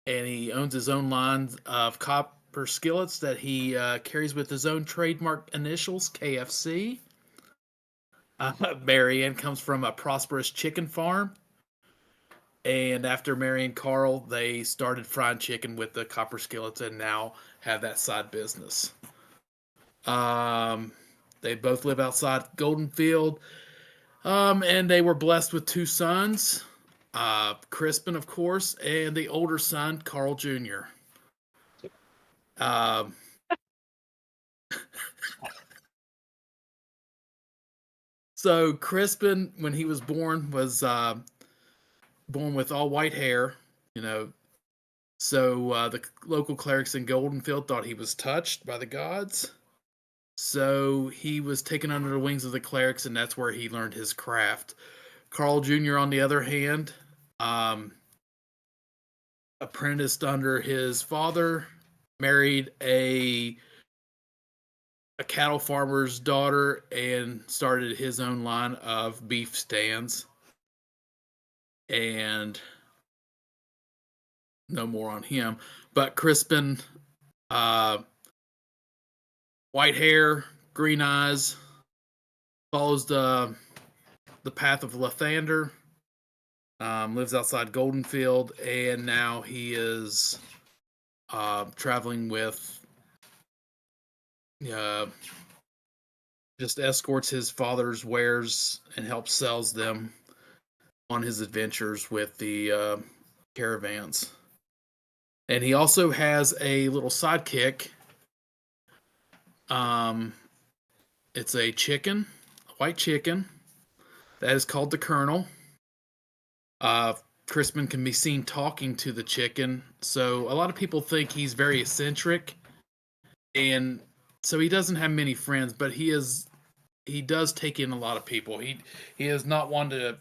and he owns his own line of copper skillets that he carries with his own trademark initials, KFC. Marianne comes from a prosperous chicken farm. And after marrying Carl, they started frying chicken with the copper skillets and now have that side business. They both live outside Goldenfield. And they were blessed with 2 sons, Crispin, of course, and the older son, Carl Jr. Um, so Crispin, when he was born, was born with all white hair, you know. So the local clerics in Goldenfield thought he was touched by the gods. So he was taken under the wings of the clerics, and that's where he learned his craft. Carl Jr., on the other hand, apprenticed under his father, married a cattle farmer's daughter, and started his own line of beef stands. And no more on him. But Crispin, white hair, green eyes, follows the path of Lathander. Lives outside Goldenfield, and now he is traveling with just escorts his father's wares and helps sells them on his adventures with the caravans. And he also has a little sidekick. It's a chicken, a white chicken, that is called the Colonel. Crispin can be seen talking to the chicken, so a lot of people think he's very eccentric, and so he doesn't have many friends, but he does take in a lot of people. He is not one to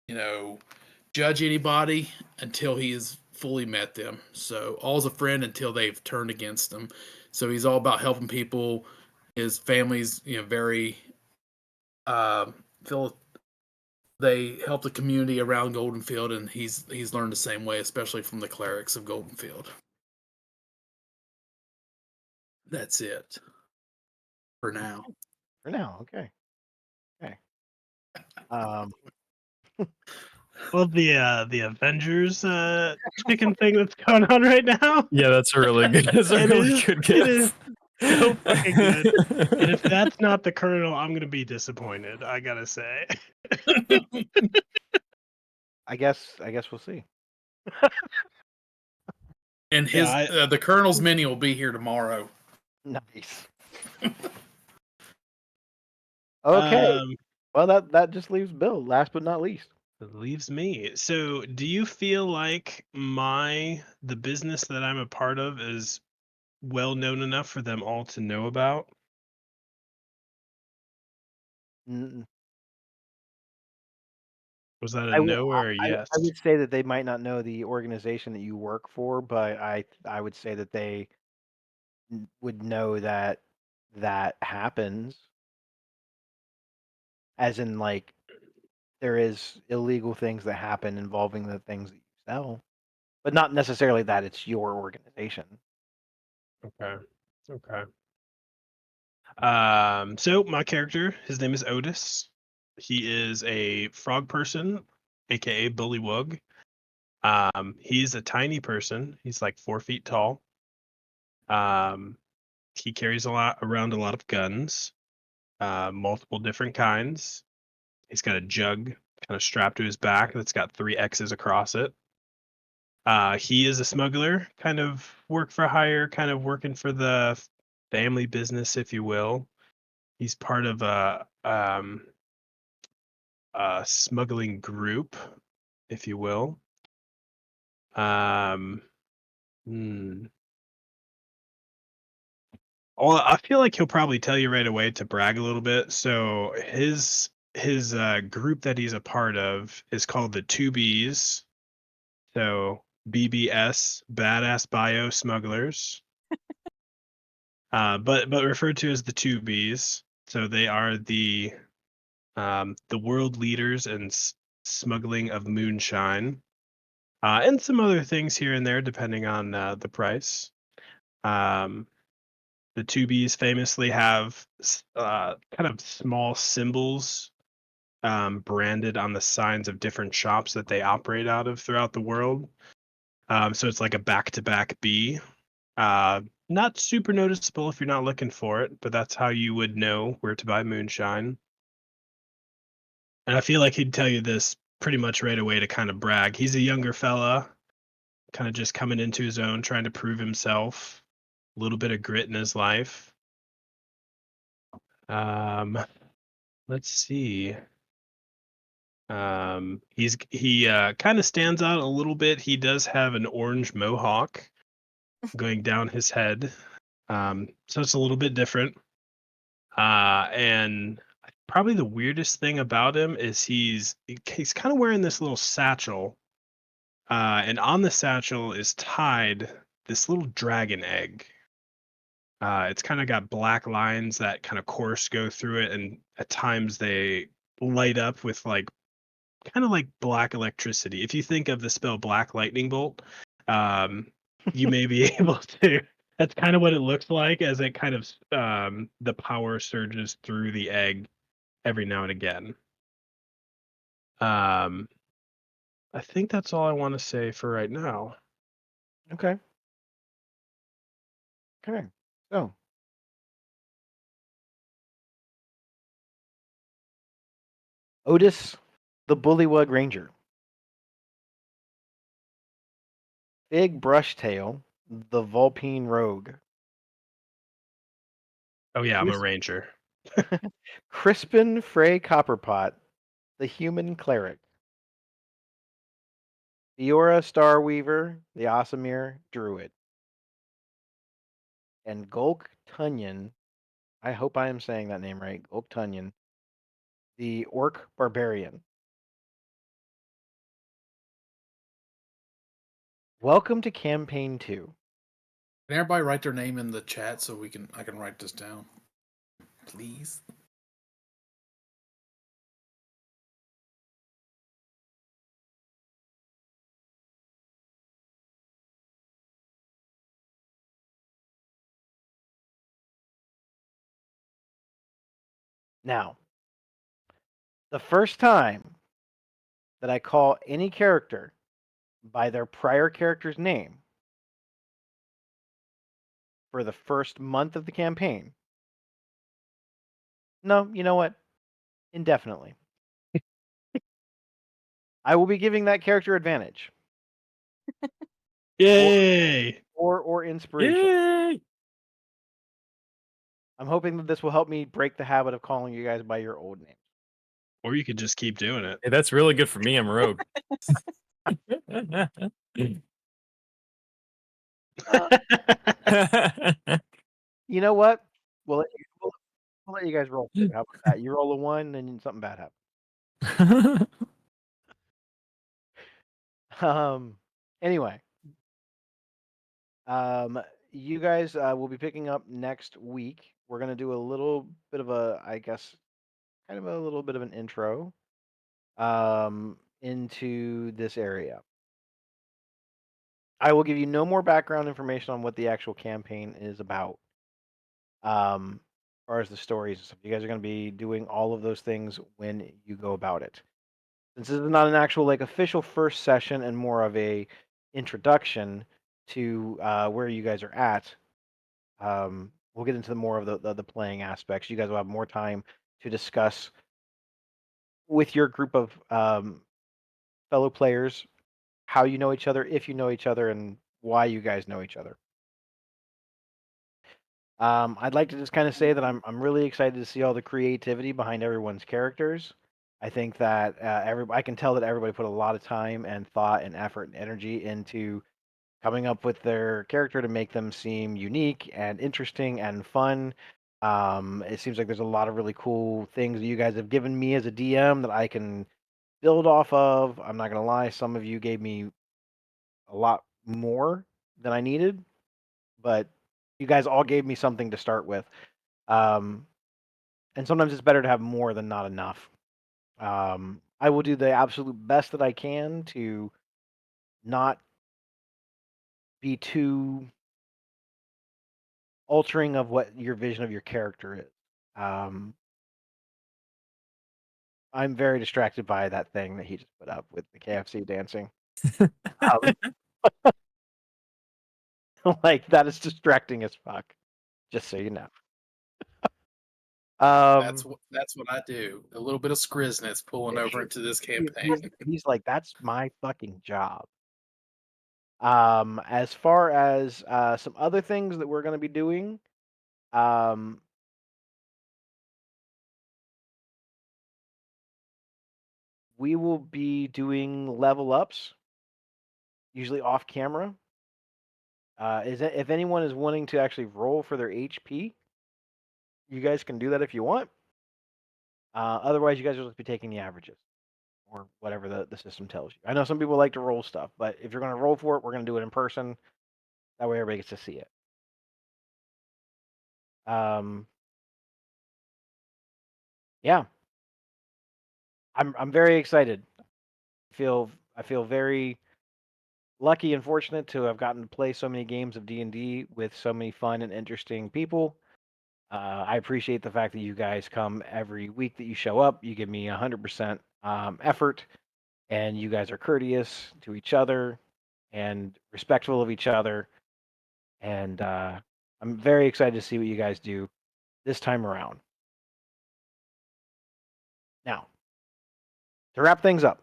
judge anybody until he has fully met them. So all's a friend until they've turned against him. So he's all about helping people. His family's very feel they help the community around Goldenfield, and he's learned the same way, especially from the clerics of Goldenfield. That's it for now. For now, okay. Um, Well, the Avengers chicken thing that's going on right now. Yeah, that's a really good. That's a It really is- good it guess. is so fucking good. And if that's not the Colonel, I'm gonna be disappointed. I gotta say. I guess we'll see. And his Yeah, the Colonel's mini will be here tomorrow. Nice. Okay. Well, that just leaves Bill, last but not least. It leaves me. So, do you feel like the business that I'm a part of is well known enough for them all to know about? Mm, Was that a I would no or a yes? I would say that they might not know the organization that you work for, but I would say that they would know that that happens, as in like there is illegal things that happen involving the things that you sell, but not necessarily that it's your organization. Okay. Okay. So my character, his name is Otis. He is a frog person, aka Bullywug. He's a tiny person. He's like 4 feet tall. He carries around a lot of guns, multiple different kinds. He's got a jug kind of strapped to his back that's got 3 X's across it. He is a smuggler, kind of work for hire, kind of working for the family business, if you will. He's part of a smuggling group, if you will. Um, hmm. Well, I feel like he'll probably tell you right away to brag a little bit. So his group that he's a part of is called the Two Bs. So BBS, Badass Bio Smugglers. But referred to as the Two Bs. So they are the world leaders in smuggling of moonshine, and some other things here and there depending on the price. Um, the Two Bs famously have kind of small symbols branded on the signs of different shops that they operate out of throughout the world. So it's like a back-to-back B. Uh, Not super noticeable if you're not looking for it, but that's how you would know where to buy moonshine. And I feel like he'd tell you this pretty much right away to kind of brag. He's a younger fella, kind of just coming into his own, trying to prove himself. A little bit of grit in his life. Um, let's see. He kind of stands out a little bit. He does have an orange mohawk going down his head. So it's a little bit different. And probably the weirdest thing about him is he's kind of wearing this little satchel. And on the satchel is tied this little dragon egg. It's kind of got black lines that kind of course go through it, and at times they light up with like kind of like black electricity. If you think of the spell Black Lightning Bolt, you may be able to. That's kind of what it looks like as it kind of the power surges through the egg every now and again. Um, I think that's all I want to say for right now. Okay. Okay. So Otis, the Bullywug Ranger. Big Brushtail, the Vulpine Rogue. Oh yeah, I'm a Cris- ranger. Crispin Frey Copperpot, the Human Cleric. Fiora Starweaver, the Asamir Druid. And Gulk Tunyon, I hope I am saying that name right, Gulk Tunyon, the Orc Barbarian. Welcome to campaign 2. Can everybody write their name in the chat so I can write this down, please? Now, the first time that I call any character by their prior character's name for the first month of the campaign. No, you know what? Indefinitely. I will be giving that character advantage Yay! or inspiration. Yay! I'm hoping that this will help me break the habit of calling you guys by your old names. Or you could just keep doing it. Hey, that's really good for me. I'm rogue. You know what? We'll let you guys roll through. How about that? You roll a 1, then something bad happens. Anyway, you guys will be picking up next week. We're gonna do a little bit of a, I guess, kind of a little bit of an intro into this area. I will give you no more background information on what the actual campaign is about. As far as the stories and stuff, you guys are going to be doing all of those things when you go about it. Since this is not an actual like official first session and more of a introduction to where you guys are at, we'll get into more of the playing aspects. You guys will have more time to discuss with your group of fellow players how you know each other, if you know each other, and why you guys know each other. I'd like to just kind of say that I'm really excited to see all the creativity behind everyone's characters. I think that I can tell that everybody put a lot of time and thought and effort and energy into coming up with their character to make them seem unique and interesting and fun. It seems like there's a lot of really cool things that you guys have given me as a DM that I can build off of. I'm not gonna lie, some of you gave me a lot more than I needed, but you guys all gave me something to start with. Um, and sometimes it's better to have more than not enough. I will do the absolute best that I can to not be too altering of what your vision of your character is. Um, I'm very distracted by that thing that he just put up with the KFC dancing. Um, like that is distracting as fuck. Just so you know. That's what I do. A little bit of Skriznitz pulling over into this campaign. He's like, that's my fucking job. As far as some other things that we're going to be doing, we will be doing level ups, usually off camera. If anyone is wanting to actually roll for their HP, you guys can do that if you want. Otherwise, you guys will just be taking the averages or whatever the system tells you. I know some people like to roll stuff, but if you're going to roll for it, we're going to do it in person. That way, everybody gets to see it. Yeah, I'm very excited. I feel very lucky and fortunate to have gotten to play so many games of D&D with so many fun and interesting people. I appreciate the fact that you guys come every week that you show up. You give me 100% effort, and you guys are courteous to each other and respectful of each other. And I'm very excited to see what you guys do this time around. Now, to wrap things up,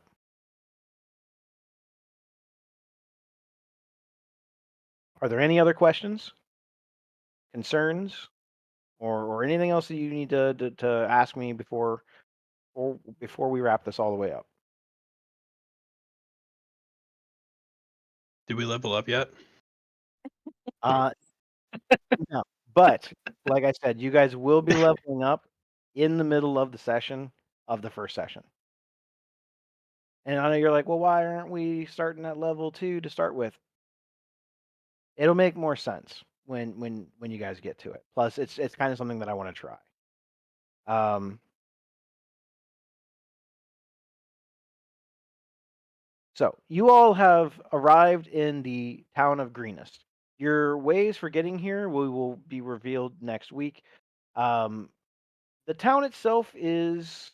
are there any other questions, concerns, or anything else that you need to ask me before we wrap this all the way up? Did we level up yet? No, but like I said, you guys will be leveling up in the middle of the session of the first session. And I know you're like, well, why aren't we starting at level 2 to start with? It'll make more sense when you guys get to it. Plus, it's kind of something that I want to try. Um, so you all have arrived in the town of Greenest. Your ways for getting here will be revealed next week. The town itself is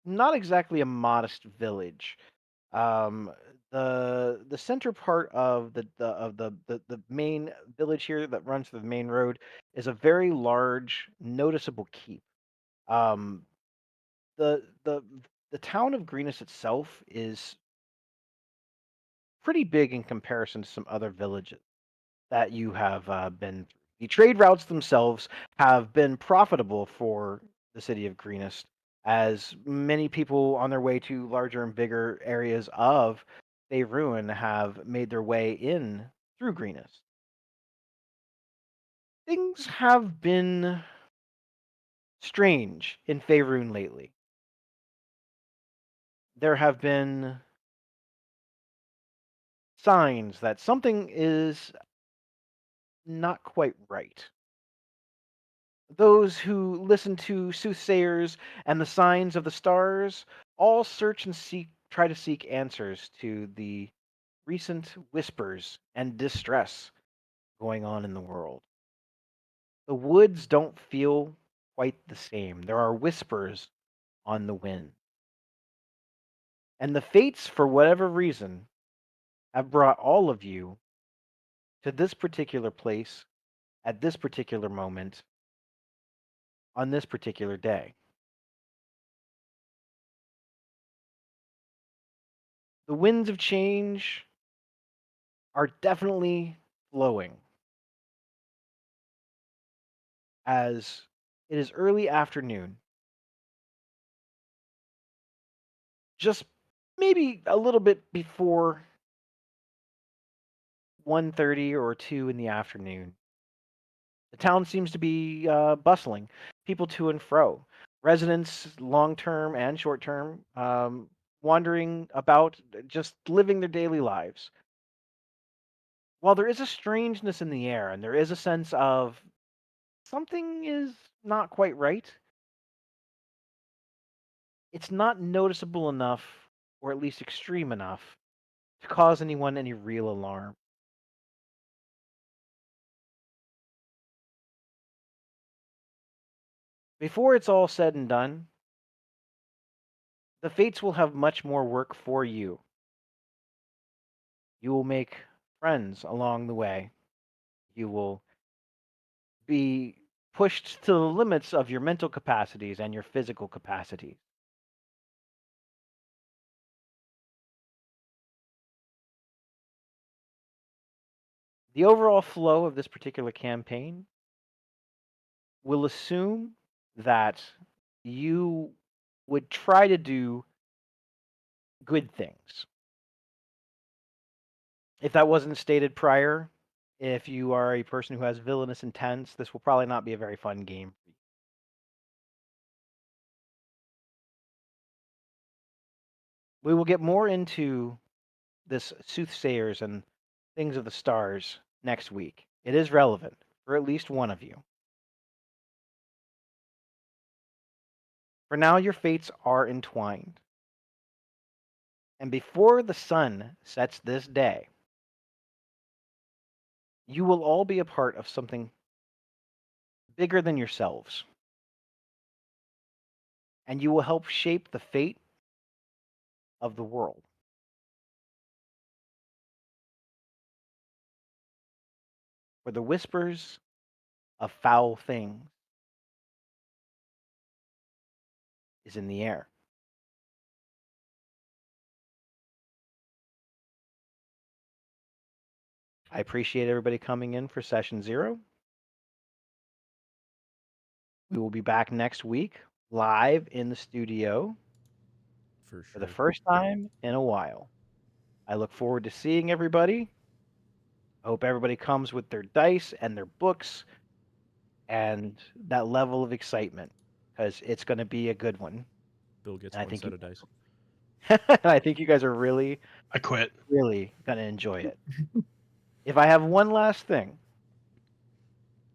not exactly a modest village. Um, the center part of the main village here that runs through the main road is a very large, noticeable keep. Um, the the the town of Greenest itself is pretty big in comparison to some other villages that you have been through. The trade routes themselves have been profitable for the city of Greenest, as many people on their way to larger and bigger areas of Faerun have made their way in through Greenest. Things have been strange in Faerun lately. There have been signs that something is not quite right. Those who listen to soothsayers and the signs of the stars all search and try to seek answers to the recent whispers and distress going on in the world. The woods don't feel quite the same. There are whispers on the wind. And the fates, for whatever reason, have brought all of you to this particular place at this particular moment on this particular day. The winds of change are definitely flowing as it is early afternoon, just maybe a little bit before 1:30 or 2 in the afternoon. The town seems to be bustling, people to and fro, residents, long term and short term, wandering about, just living their daily lives. While there is a strangeness in the air and there is a sense of something is not quite right, it's not noticeable enough, or at least extreme enough, to cause anyone any real alarm. Before it's all said and done, the Fates will have much more work for you. You will make friends along the way. You will be pushed to the limits of your mental capacities and your physical capacities. The overall flow of this particular campaign will assume that you would try to do good things. If that wasn't stated prior, if you are a person who has villainous intents, this will probably not be a very fun game. We will get more into this soothsayers and things of the stars next week. It is relevant for at least one of you. For now, your fates are entwined. And before the sun sets this day, you will all be a part of something bigger than yourselves. And you will help shape the fate of the world. For the whispers of foul things is in the air. I appreciate everybody coming in for session 0. We will be back next week live in the studio For for the sure. first time in a while. I look forward to seeing everybody. I hope everybody comes with their dice and their books and that level of excitement, because it's going to be a good one. Bill gets And I one think set you of dice. I think you guys are really, I quit. really going to enjoy it. if I have one last thing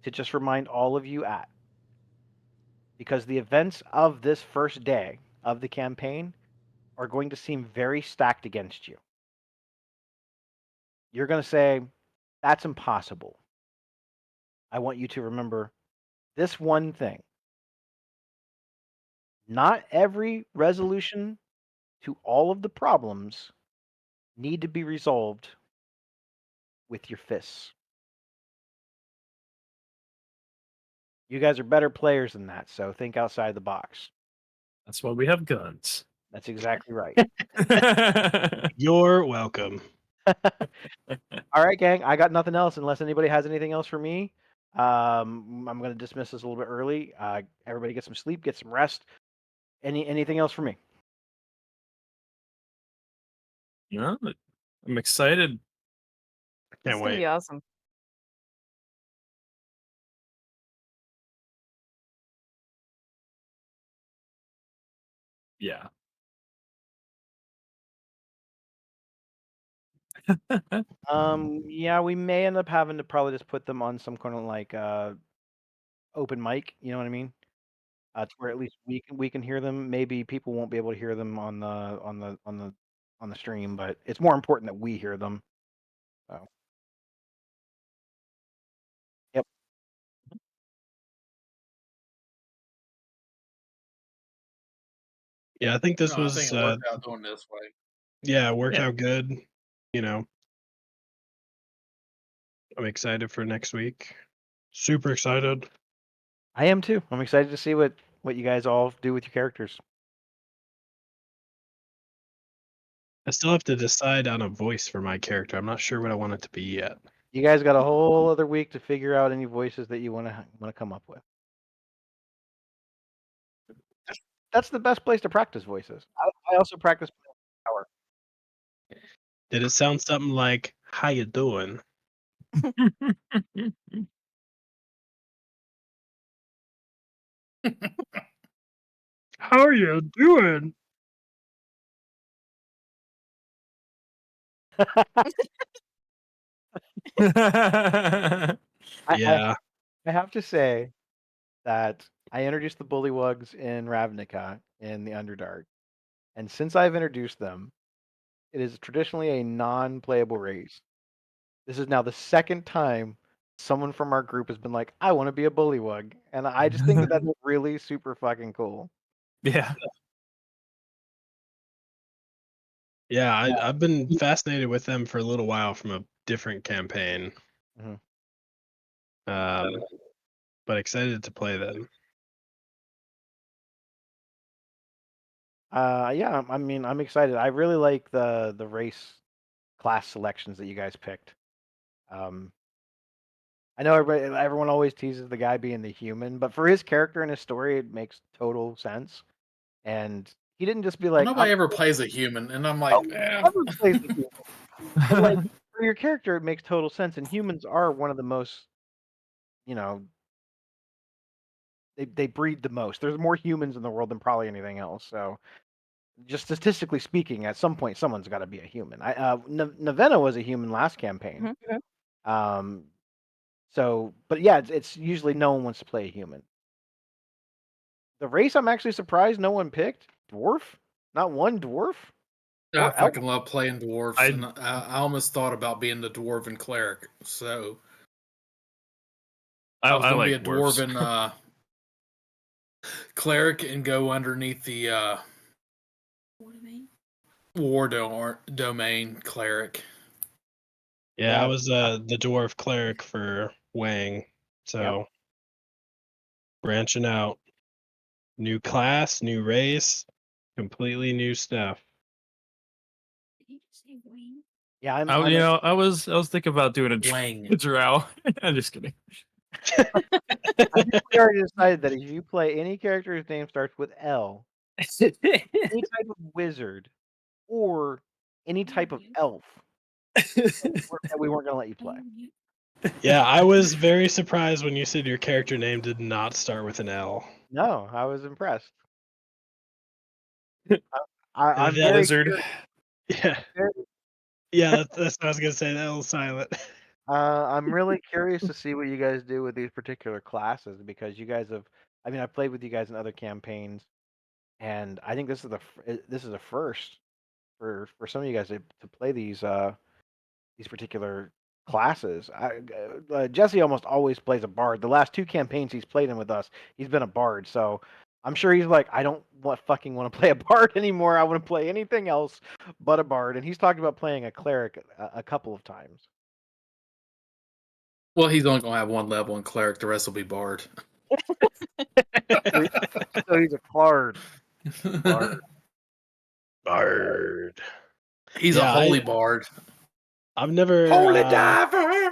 to just remind all of you at, because the events of this first day of the campaign are going to seem very stacked against you. You're going to say, that's impossible. I want you to remember this one thing. Not every resolution to all of the problems need to be resolved with your fists. You guys are better players than that, so think outside the box. That's why we have guns. That's exactly right. You're welcome. All right, gang. I got nothing else unless anybody has anything else for me. I'm going to dismiss this a little bit early. Everybody get some sleep, get some rest. Anything else for me? No, I'm excited. This Can't is gonna wait. be awesome. Yeah. Yeah, we may end up having to probably just put them on some kind of like open mic. You know what I mean? To where at least we can hear them. Maybe people won't be able to hear them on the stream, but it's more important that we hear them. So, yep. Yeah, I think this No, I was think it worked out doing this way. yeah, it worked Yeah. out good. You know, I'm excited for next week. Super excited. I am too. I'm excited to see what you guys all do with your characters. I still have to decide on a voice for my character. I'm not sure what I want it to be yet. You guys got a whole other week to figure out any voices that you want to come up with. That's the best place to practice voices. I also practice power. Did it sound something like "How you doing"? How you doing? I Yeah. I have to say that I introduced the Bullywugs in Ravnica in the Underdark, and since I've introduced them, it is traditionally a non-playable race. This is now the second time someone from our group has been like, "I want to be a Bullywug," and I just think that that's really super fucking cool. Yeah. Yeah, I've been fascinated with them for a little while from a different campaign. Mhm. But excited to play them. Yeah, I mean, I'm excited. I really like the race class selections that you guys picked. Um, I know everyone always teases the guy being the human, but for his character and his story, it makes total sense. And he didn't just be Well, like, nobody ever plays a human, and I'm like, Never plays the human. But like for your character, it makes total sense. And humans are one of the most, you know, they breed the most. There's more humans in the world than probably anything else. So just statistically speaking, at some point, someone's got to be a human. Navenna was a human last campaign. Um, so, but yeah, it's usually no one wants to play a human. The race, I'm actually surprised no one picked dwarf. Not one dwarf. I Or elf. fucking love playing dwarves, and I almost thought about being the dwarven cleric. So I was I going to like be a dwarves. dwarven cleric and go underneath the war domain cleric. Yeah, I was the dwarf cleric for Wang. So branching out. New class, new race, completely new stuff. Yeah, I was thinking about doing a Wang. drow. I'm just kidding. I think we already decided that if you play any character whose name starts with L, any type of wizard, or any type of elf, that we weren't going to let you play. Yeah, I was very surprised when you said your character name did not start with an L. No, I was impressed. I'm That very lizard. curious. Yeah, Very- yeah, that's what I was gonna say. That L silent. I'm really curious to see what you guys do with these particular classes because you guys have. I mean, I've played with you guys in other campaigns, and I think this is this is a first for some of you guys to play these particular classes. Jesse almost always plays a bard. The last 2 campaigns he's played in with us, he's been a bard. So I'm sure he's like, I don't fucking want to play a bard anymore. I want to play anything else but a bard. And he's talked about playing a cleric a couple of times. Well, he's only gonna have one level in cleric. The rest will be bard. So he's a bard. Bard. He's a holy bard. I've never Holy diver.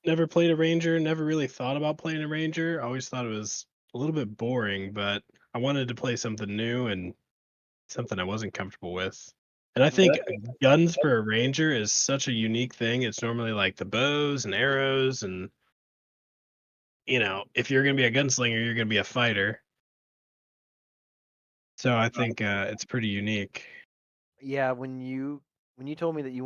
never played a ranger. Never really thought about playing a ranger. I always thought it was a little bit boring, but I wanted to play something new and something I wasn't comfortable with. And I think guns for a ranger is such a unique thing. It's normally like the bows and arrows, and if you're gonna be a gunslinger, you're gonna be a fighter. So I think it's pretty unique. Yeah, when you told me that you